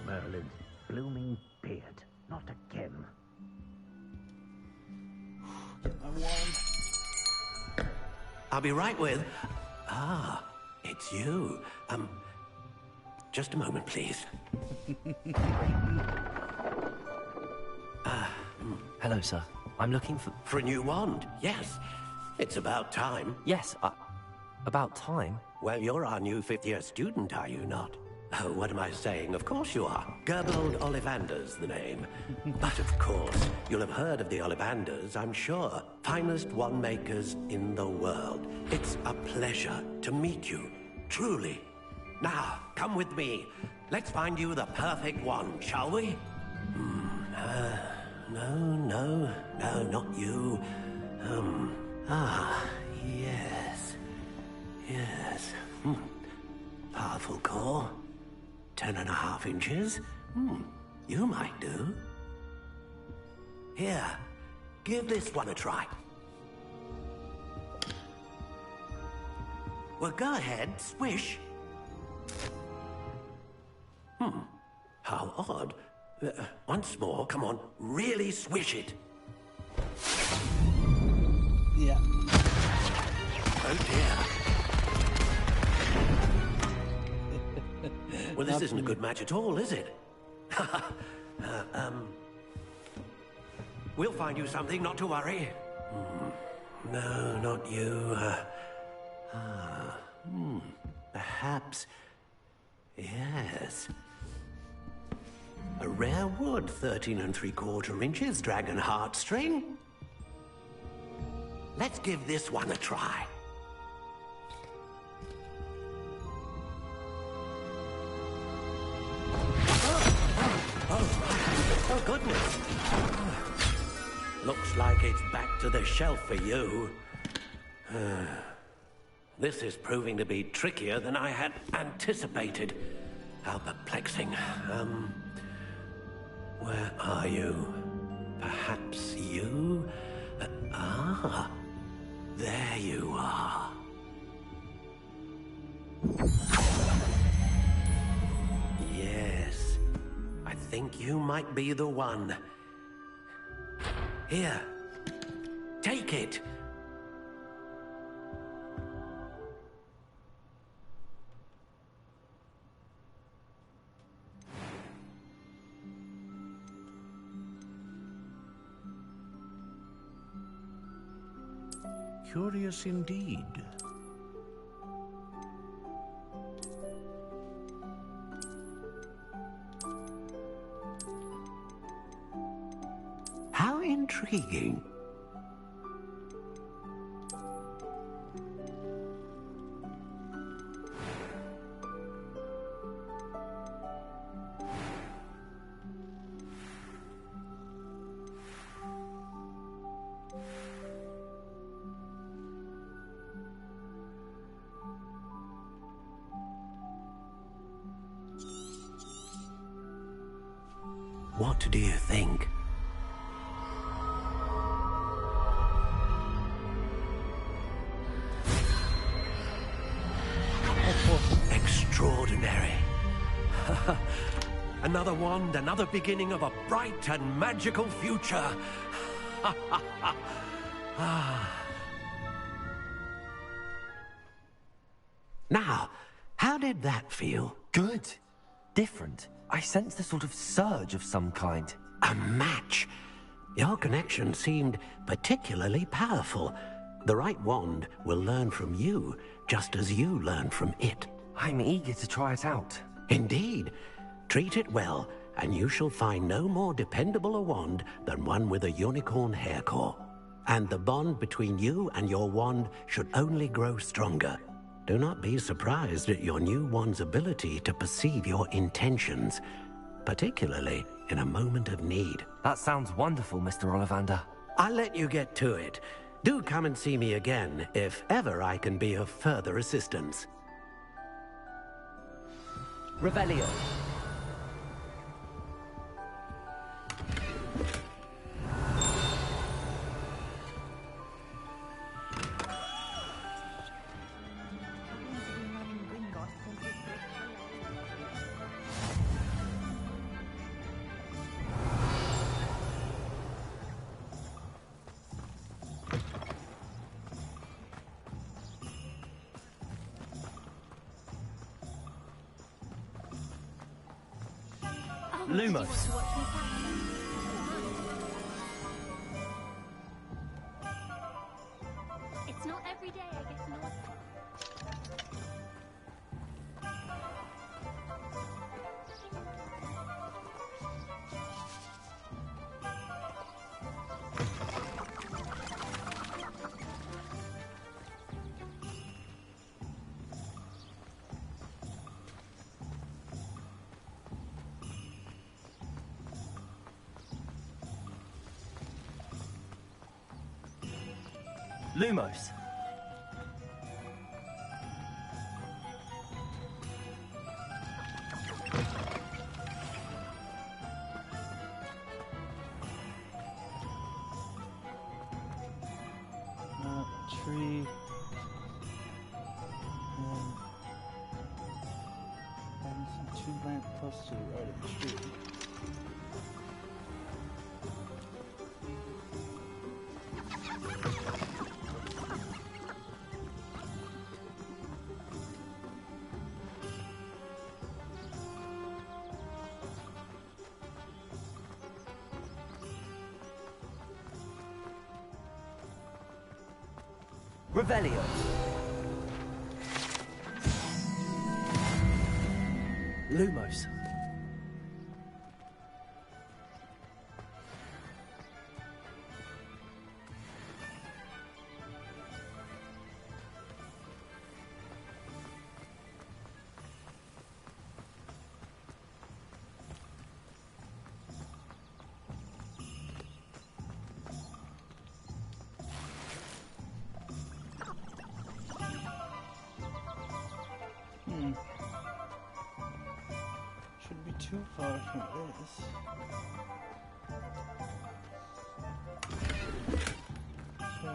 Merlin's blooming beard. Not again. I'll be right with... Ah, it's you. Just a moment, please. Hello, sir. I'm looking for... For a new wand, yes. It's about time. Yes, about time? Well, you're our new fifth-year student, are you not? Oh, what am I saying? Of course you are. Gerbold Ollivander's the name. But of course, you'll have heard of the Ollivanders, I'm sure. Finest wand makers in the world. It's a pleasure to meet you, truly. Now, come with me. Let's find you the perfect wand, shall we? No, not you. Yes. Powerful core. 10.5 inches. You might do. Here, give this one a try. Well, go ahead, swish. How odd. Once more, come on, really swish it. Yeah. Oh dear. Well, this isn't a good match at all, is it? We'll find you something, not to worry. No, not you. Perhaps... Yes. A rare wood, 13 3/4 inches, dragon heartstring. Let's give this one a try. Oh, goodness. Looks like it's back to the shelf for you. This is proving to be trickier than I had anticipated. How perplexing. Where are you? Perhaps you? There you are. Yes. I think you might be the one. Here. Take it. Curious indeed. How intriguing. What do you think? Extraordinary. Another wand, another beginning of a bright and magical future. Now, how did that feel? Good. Different. I sensed a sort of surge of some kind. A match. Your connection seemed particularly powerful. The right wand will learn from you, just as you learn from it. I'm eager to try it out. Indeed. Treat it well, and you shall find no more dependable a wand than one with a unicorn hair core. And the bond between you and your wand should only grow stronger. Do not be surprised at your new wand's ability to perceive your intentions, particularly in a moment of need. That sounds wonderful, Mr. Ollivander. I'll let you get to it. Do come and see me again if ever I can be of further assistance. Revelio. Lumos. It's not every day I get to know Lumos. Tree. And some 2 lamp posts to the right of the tree. Revelio. Lumos. Shouldn't be too far from this. So,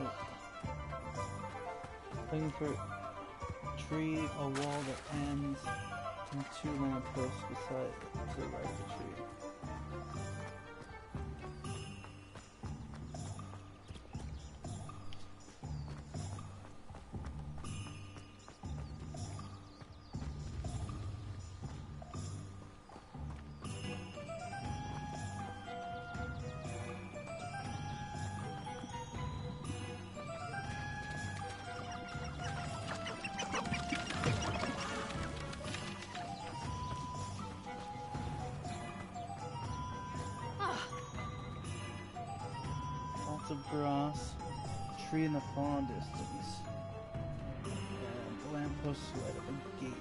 looking for a tree or wall that ends in 2 lampposts beside to the right of the tree. Lots of grass. Tree in the far distance. And lamppost light up a gate.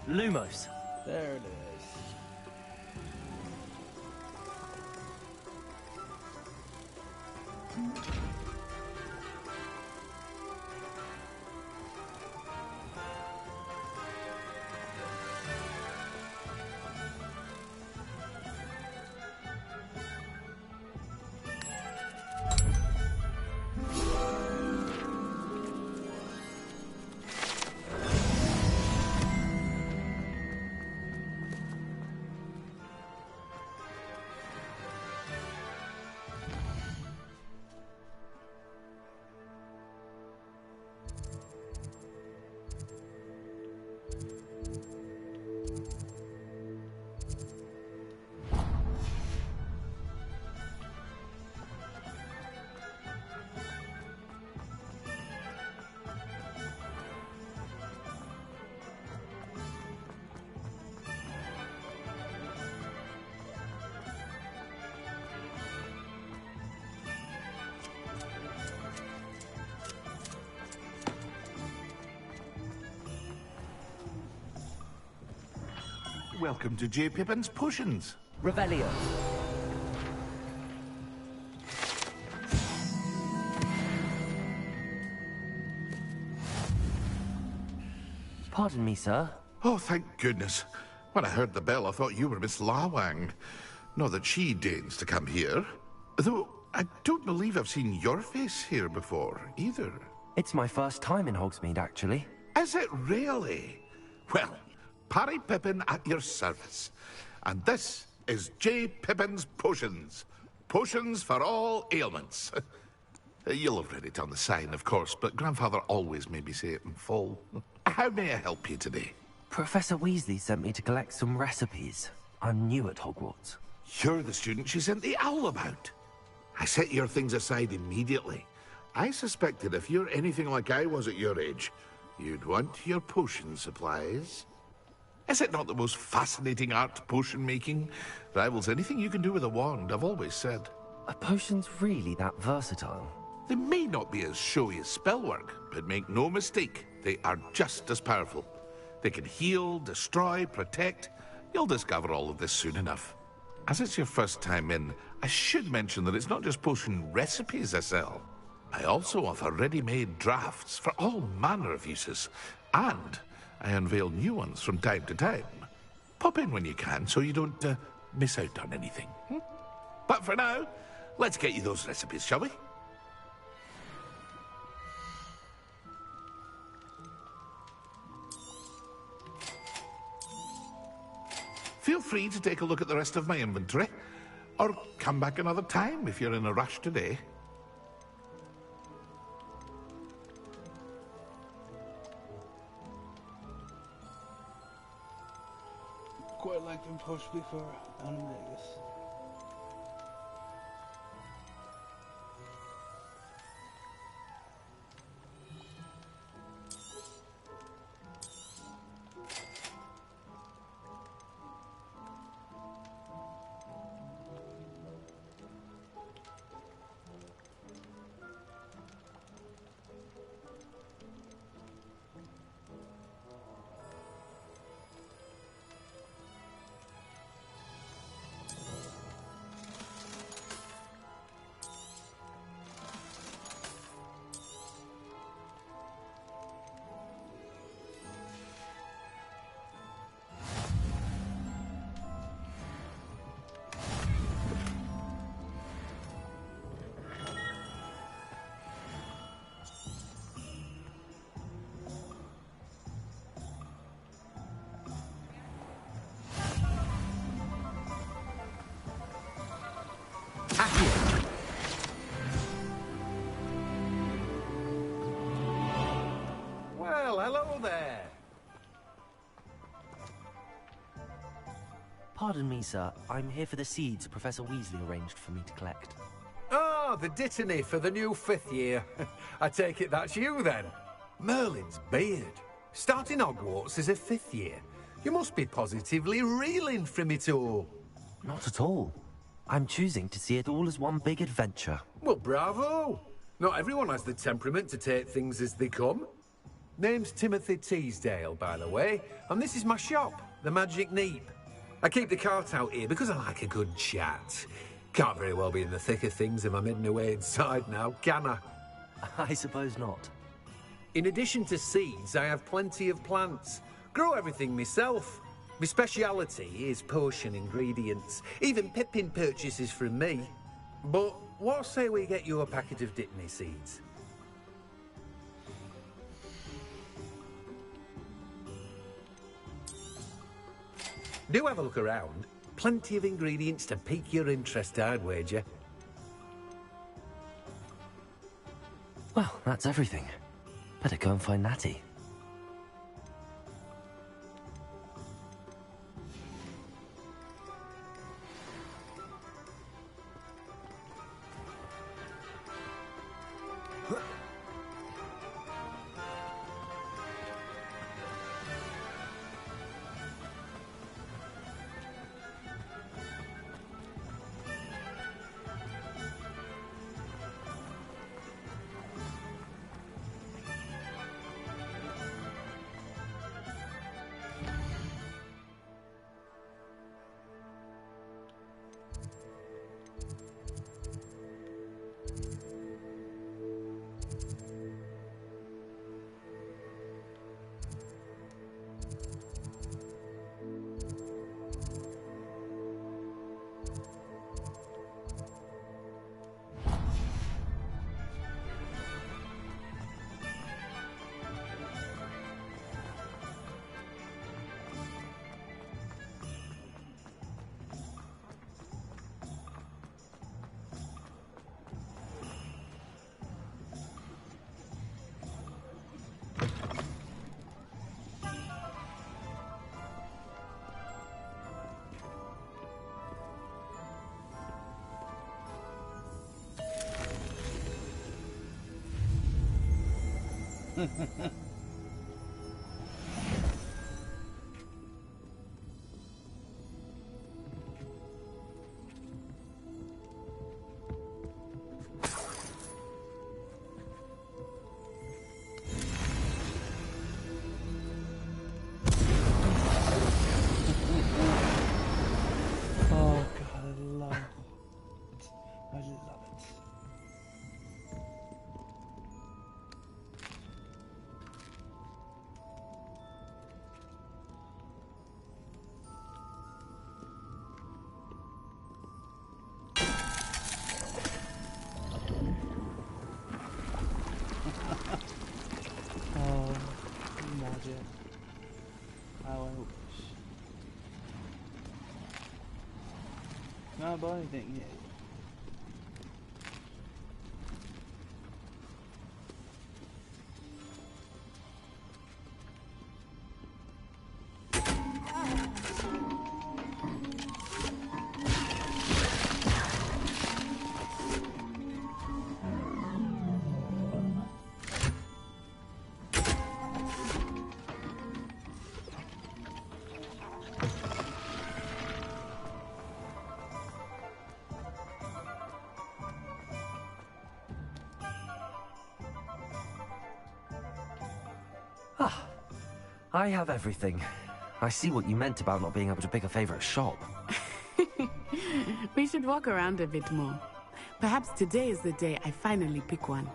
Lumos. There it is. Welcome to J. Pippin's Potions. Revelio. Pardon me, sir. Oh, thank goodness. When I heard the bell, I thought you were Miss Lawang. Not that she deigns to come here. Though, I don't believe I've seen your face here before, either. It's my first time in Hogsmeade, actually. Is it really? Well, Parry Pippin at your service. And this is J. Pippin's Potions. Potions for all ailments. You'll have read it on the sign, of course, but Grandfather always made me say it in full. How may I help you today? Professor Weasley sent me to collect some recipes. I'm new at Hogwarts. You're the student she sent the owl about. I set your things aside immediately. I suspected if you're anything like I was at your age, you'd want your potion supplies. Is it not the most fascinating art, potion making? Rivals anything you can do with a wand, I've always said. Are potions really that versatile? They may not be as showy as spellwork, but make no mistake, they are just as powerful. They can heal, destroy, protect. You'll discover all of this soon enough. As it's your first time in, I should mention that it's not just potion recipes I sell. I also offer ready-made drafts for all manner of uses, and I unveil new ones from time to time. Pop in when you can so you don't miss out on anything. But for now, let's get you those recipes, shall we? Feel free to take a look at the rest of my inventory, or come back another time if you're in a rush today. Quite like them pushed before Animagus. Pardon me, sir. I'm here for the seeds Professor Weasley arranged for me to collect. Ah, the dittany for the new 5th year. I take it that's you, then. Merlin's beard. Starting Hogwarts as a 5th year. You must be positively reeling from it all. Not at all. I'm choosing to see it all as one big adventure. Well, bravo! Not everyone has the temperament to take things as they come. Name's Timothy Teasdale, by the way, and this is my shop, the Magic Neep. I keep the cart out here because I like a good chat. Can't very well be in the thick of things if I'm hidden away inside now, can I? I suppose not. In addition to seeds, I have plenty of plants. Grow everything myself. My speciality is potion ingredients. Even Pippin purchases from me. But what say we get you a packet of Dittany seeds? Do have a look around. Plenty of ingredients to pique your interest, I'd wager. Well, that's everything. Better go and find Natty. Not about anything yet. I have everything. I see what you meant about not being able to pick a favorite shop. We should walk around a bit more. Perhaps today is the day I finally pick one.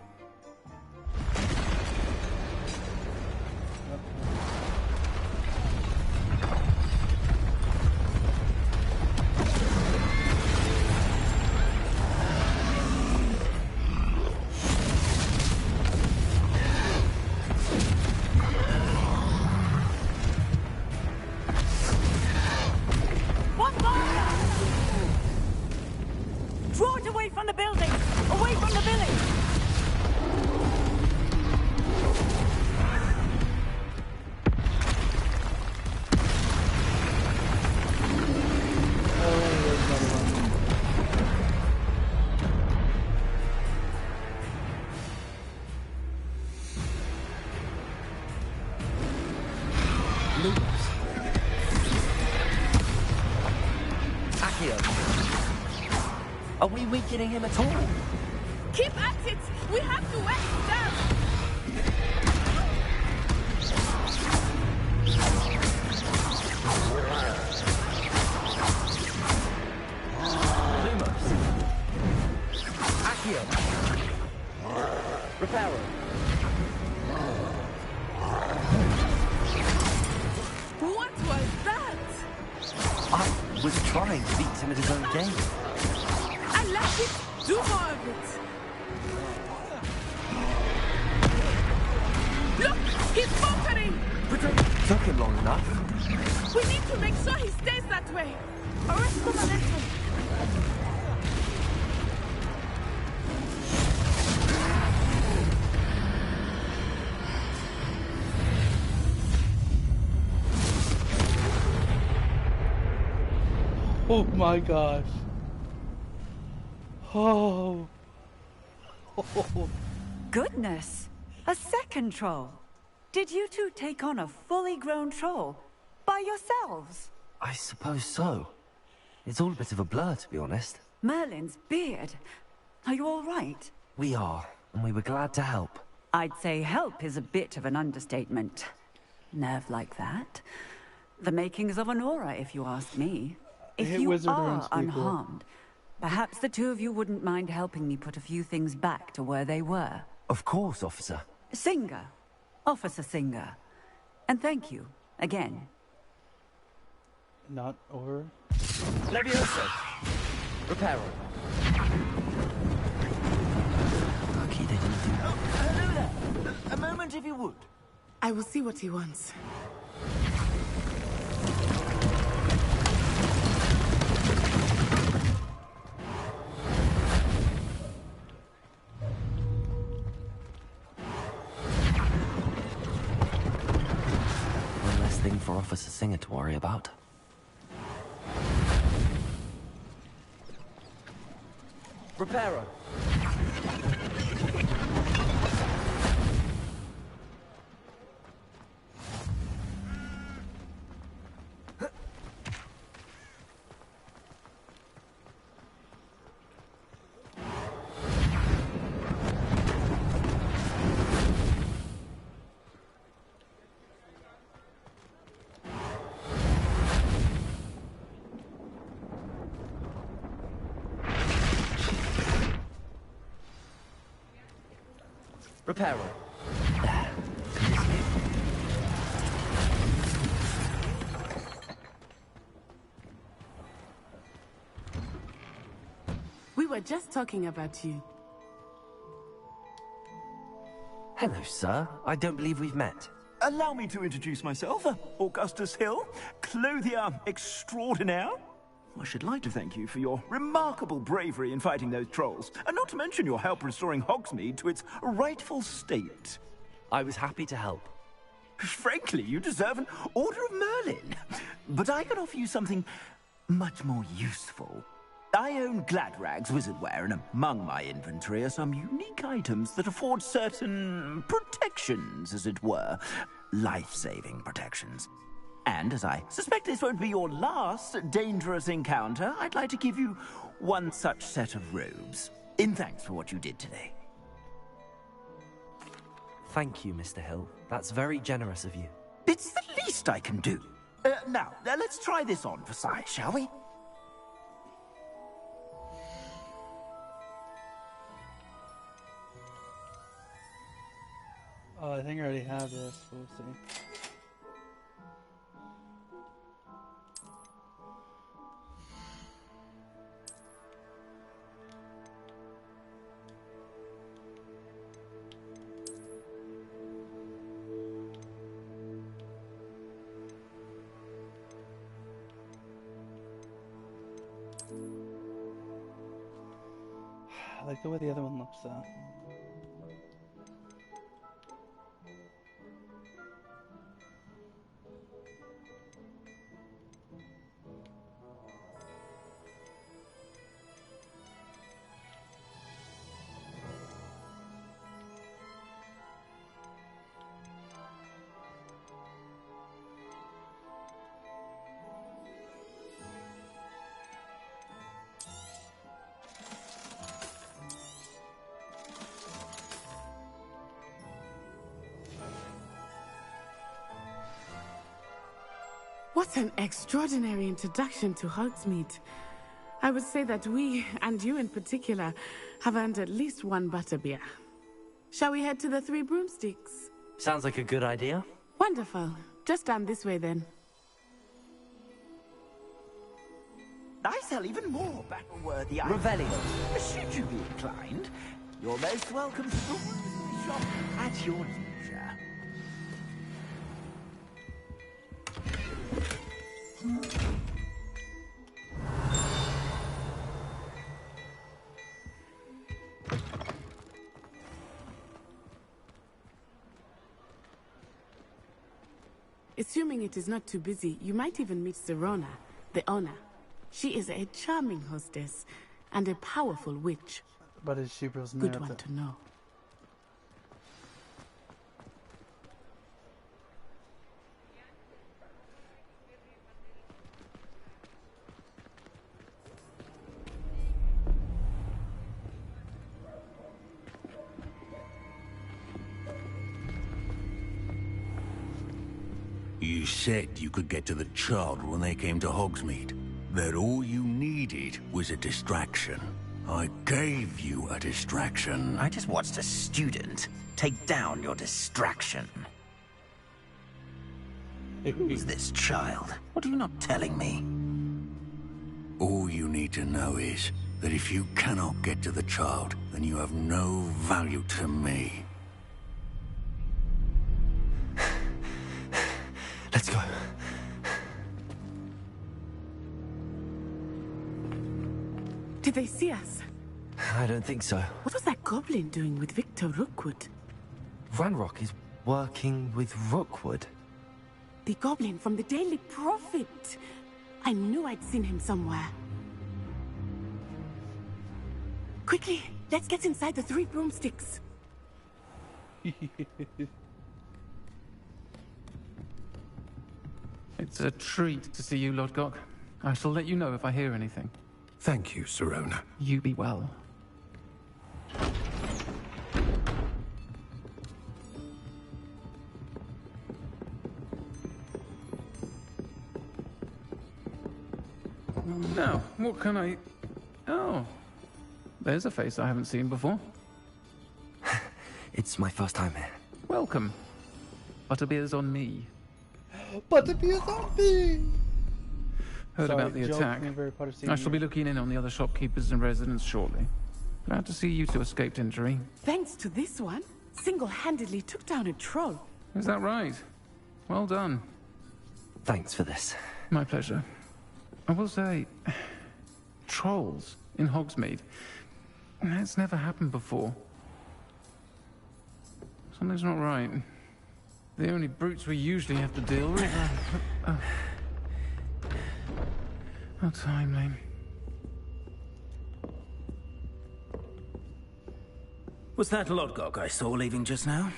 Accio. Are we weakening him at all? Keep at it! We have to wear him down! Lumos. Accio. Reparo. What was that? I was trying to beat him at his own game. I like it! Do more of it! Look! He's faltering! But it took him long enough. We need to make sure he stays that way! Arrest the momentum! Oh my gosh. Oh. Goodness! A second troll! Did you two take on a fully grown troll? By yourselves? I suppose so. It's all a bit of a blur, to be honest. Merlin's beard. Are you all right? We are, and we were glad to help. I'd say help is a bit of an understatement. Nerve like that. The makings of an aura, if you ask me. If you are unharmed, perhaps the two of you wouldn't mind helping me put a few things back to where they were. Of course, officer. Singer. Officer Singer. And thank you, again. Not over. Levioso. Reparo. Lucky they didn't do that. Hello there. A moment if you would. I will see what he wants. One less thing for Officer Singer to worry about. Reparo. Reparo. We were just talking about you. Hello, sir. I don't believe we've met. Allow me to introduce myself, Augustus Hill, clothier extraordinaire. I should like to thank you for your remarkable bravery in fighting those trolls, and not to mention your help restoring Hogsmeade to its rightful state. I was happy to help. Frankly, you deserve an Order of Merlin. But I can offer you something much more useful. I own Gladrag's wizardware, and among my inventory are some unique items that afford certain protections, as it were. Life-saving protections. And as I suspect this won't be your last dangerous encounter, I'd like to give you one such set of robes, in thanks for what you did today. Thank you, Mr. Hill. That's very generous of you. It's the least I can do. Now, let's try this on for size, shall we? Oh, I think I already have this. We'll see. I like the way the other one looks though. What an extraordinary introduction to Hogsmeade. I would say that we, and you in particular, have earned at least one butterbeer. Shall we head to the Three Broomsticks? Sounds like a good idea. Wonderful. Just down this way then. I sell even more battle-worthy items. Revelio. Should you be inclined, you're most welcome to peruse the shop at your leisure. Assuming it is not too busy, you might even meet Sirona, the owner. She is a charming hostess and a powerful witch. But is she was good one to know. You said you could get to the child when they came to Hogsmeade. That all you needed was a distraction. I gave you a distraction. I just watched a student take down your distraction. Who's this child? What are you not telling me? All you need to know is that if you cannot get to the child, then you have no value to me. Let's go. Did they see us? I don't think so. What was that goblin doing with Victor Rookwood? Ranrock is working with Rookwood. The goblin from the Daily Prophet. I knew I'd seen him somewhere. Quickly, let's get inside the Three Broomsticks. It's a treat to see you, Lodgok. I shall let you know if I hear anything. Thank you, Sirona. You be well. Now, what can I... Oh, there's a face I haven't seen before. It's my first time here. Welcome. Butterbeer's on me. Butterbeer's on me! Heard Sorry, about the joke, attack. I shall be looking in on the other shopkeepers and residents shortly. Glad to see you two escaped injury. Thanks to this one, single-handedly took down a troll. Is that right? Well done. Thanks for this. My pleasure. I will say, trolls in Hogsmeade. That's never happened before. Something's not right. The only brutes we usually have to deal with are... How timely. Was that Lodgok I saw leaving just now?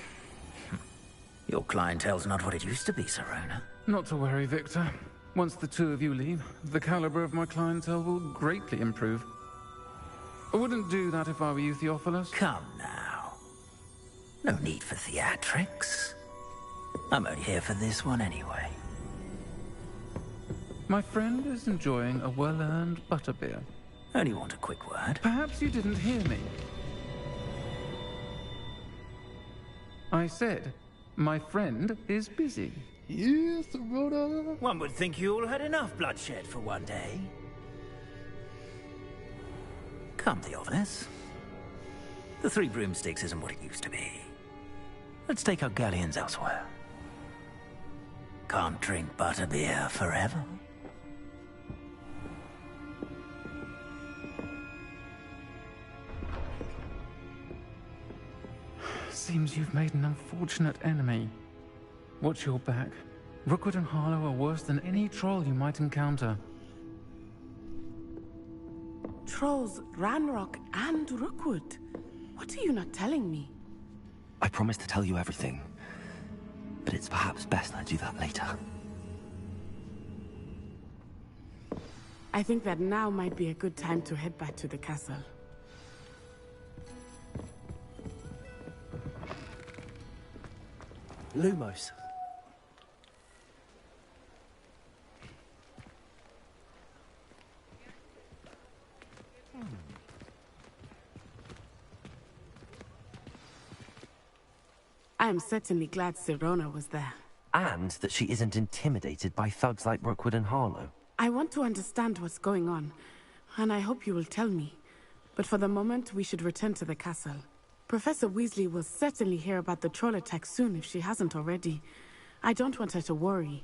Your clientele's not what it used to be, Sirona. Not to worry, Victor. Once the two of you leave, the caliber of my clientele will greatly improve. I wouldn't do that if I were you, Theophilus. Come now. No need for theatrics. I'm only here for this one anyway. My friend is enjoying a well-earned butterbeer. Only want a quick word. Perhaps you didn't hear me. I said, my friend is busy. Yes, Rhoda. One would think you all had enough bloodshed for one day. Come, Theophilus. The Three Broomsticks isn't what it used to be. Let's take our galleons elsewhere. Can't drink butterbeer forever. Seems you've made an unfortunate enemy. Watch your back. Rookwood and Harlow are worse than any troll you might encounter. Trolls, Ranrock, and Rookwood. What are you not telling me? I promised to tell you everything, but it's perhaps best I do that later. I think that now might be a good time to head back to the castle. Lumos. I am certainly glad Sirona was there. And that she isn't intimidated by thugs like Rookwood and Harlow. I want to understand what's going on, and I hope you will tell me. But for the moment, we should return to the castle. Professor Weasley will certainly hear about the troll attack soon if she hasn't already. I don't want her to worry.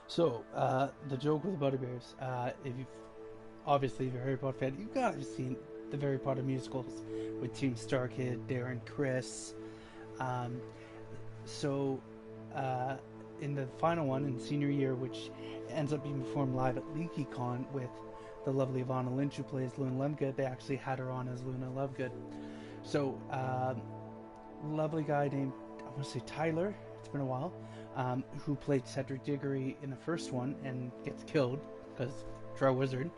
So, the joke with the Butterbeers, if you're a Harry Potter fan, you've got to have seen the Harry Potter musicals with Team Starkid, Darren Criss. In the final one, in senior year, which ends up being performed live at LeakyCon with the lovely Ivana Lynch, who plays Luna Lovegood, they actually had her on as Luna Lovegood. So, lovely guy named, I want to say Tyler, it's been a while, who played Cedric Diggory in the first one and gets killed because Triwizard.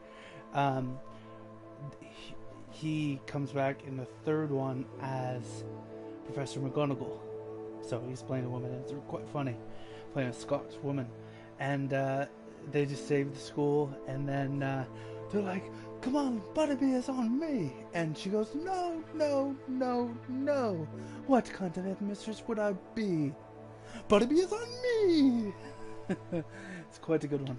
He comes back in the third one as Professor McGonagall. So he's playing a woman, and it's quite funny, playing a Scots woman. And they just saved the school, and then they're like, "Come on, Butterbeer is on me." And she goes, "No, no, no, no. What kind of headmistress would I be? Butterbeer is on me." It's quite a good one.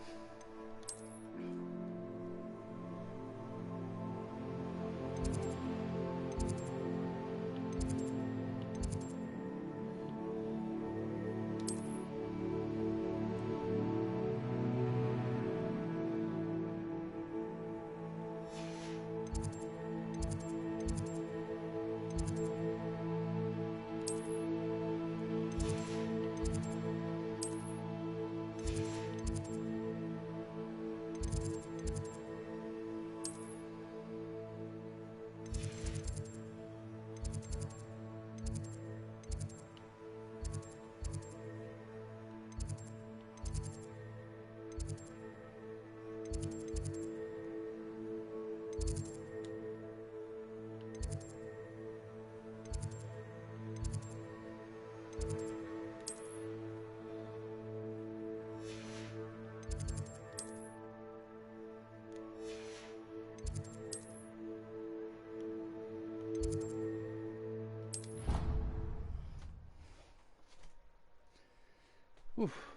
Oof.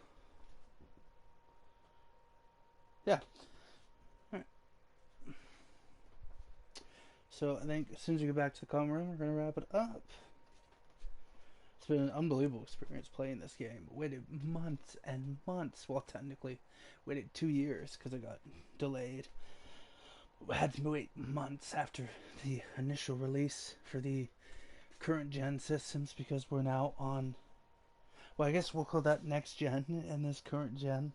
Yeah. Alright. So I think as soon as we get back to the common room, we're going to wrap it up. It's been an unbelievable experience playing this game. Waited months and months. Well, technically, waited 2 years because it got delayed. We had to wait months after the initial release for the current gen systems because we're now on... Well, I guess we'll call that next gen and this current gen,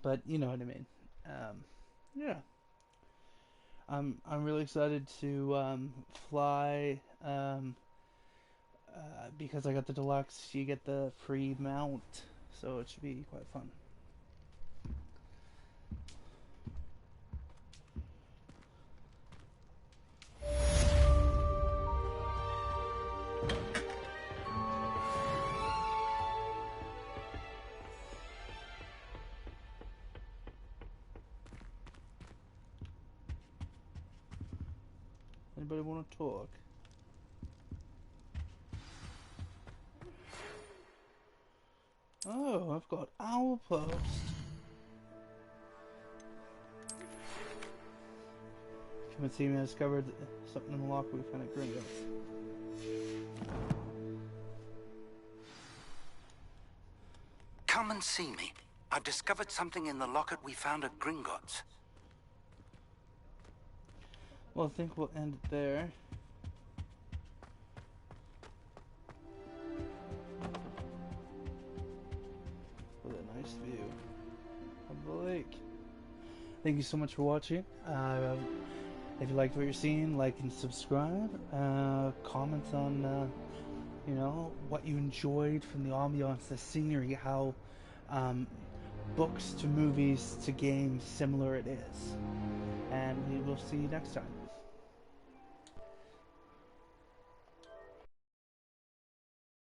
but you know what I mean. Yeah, I'm really excited to fly because I got the deluxe. You get the free mount, so it should be quite fun. Anybody want to talk? Oh, I've got Owl Post. Come and see me. I discovered something in the locker we found at Gringotts. Come and see me. I've discovered something in the locket we found at Gringotts. Well, I think we'll end it there. With a nice view of the lake. Thank you so much for watching. If you liked what you're seeing, like and subscribe. Comment on, you know, what you enjoyed from the ambiance, the scenery, how books to movies to games similar it is. And we will see you next time.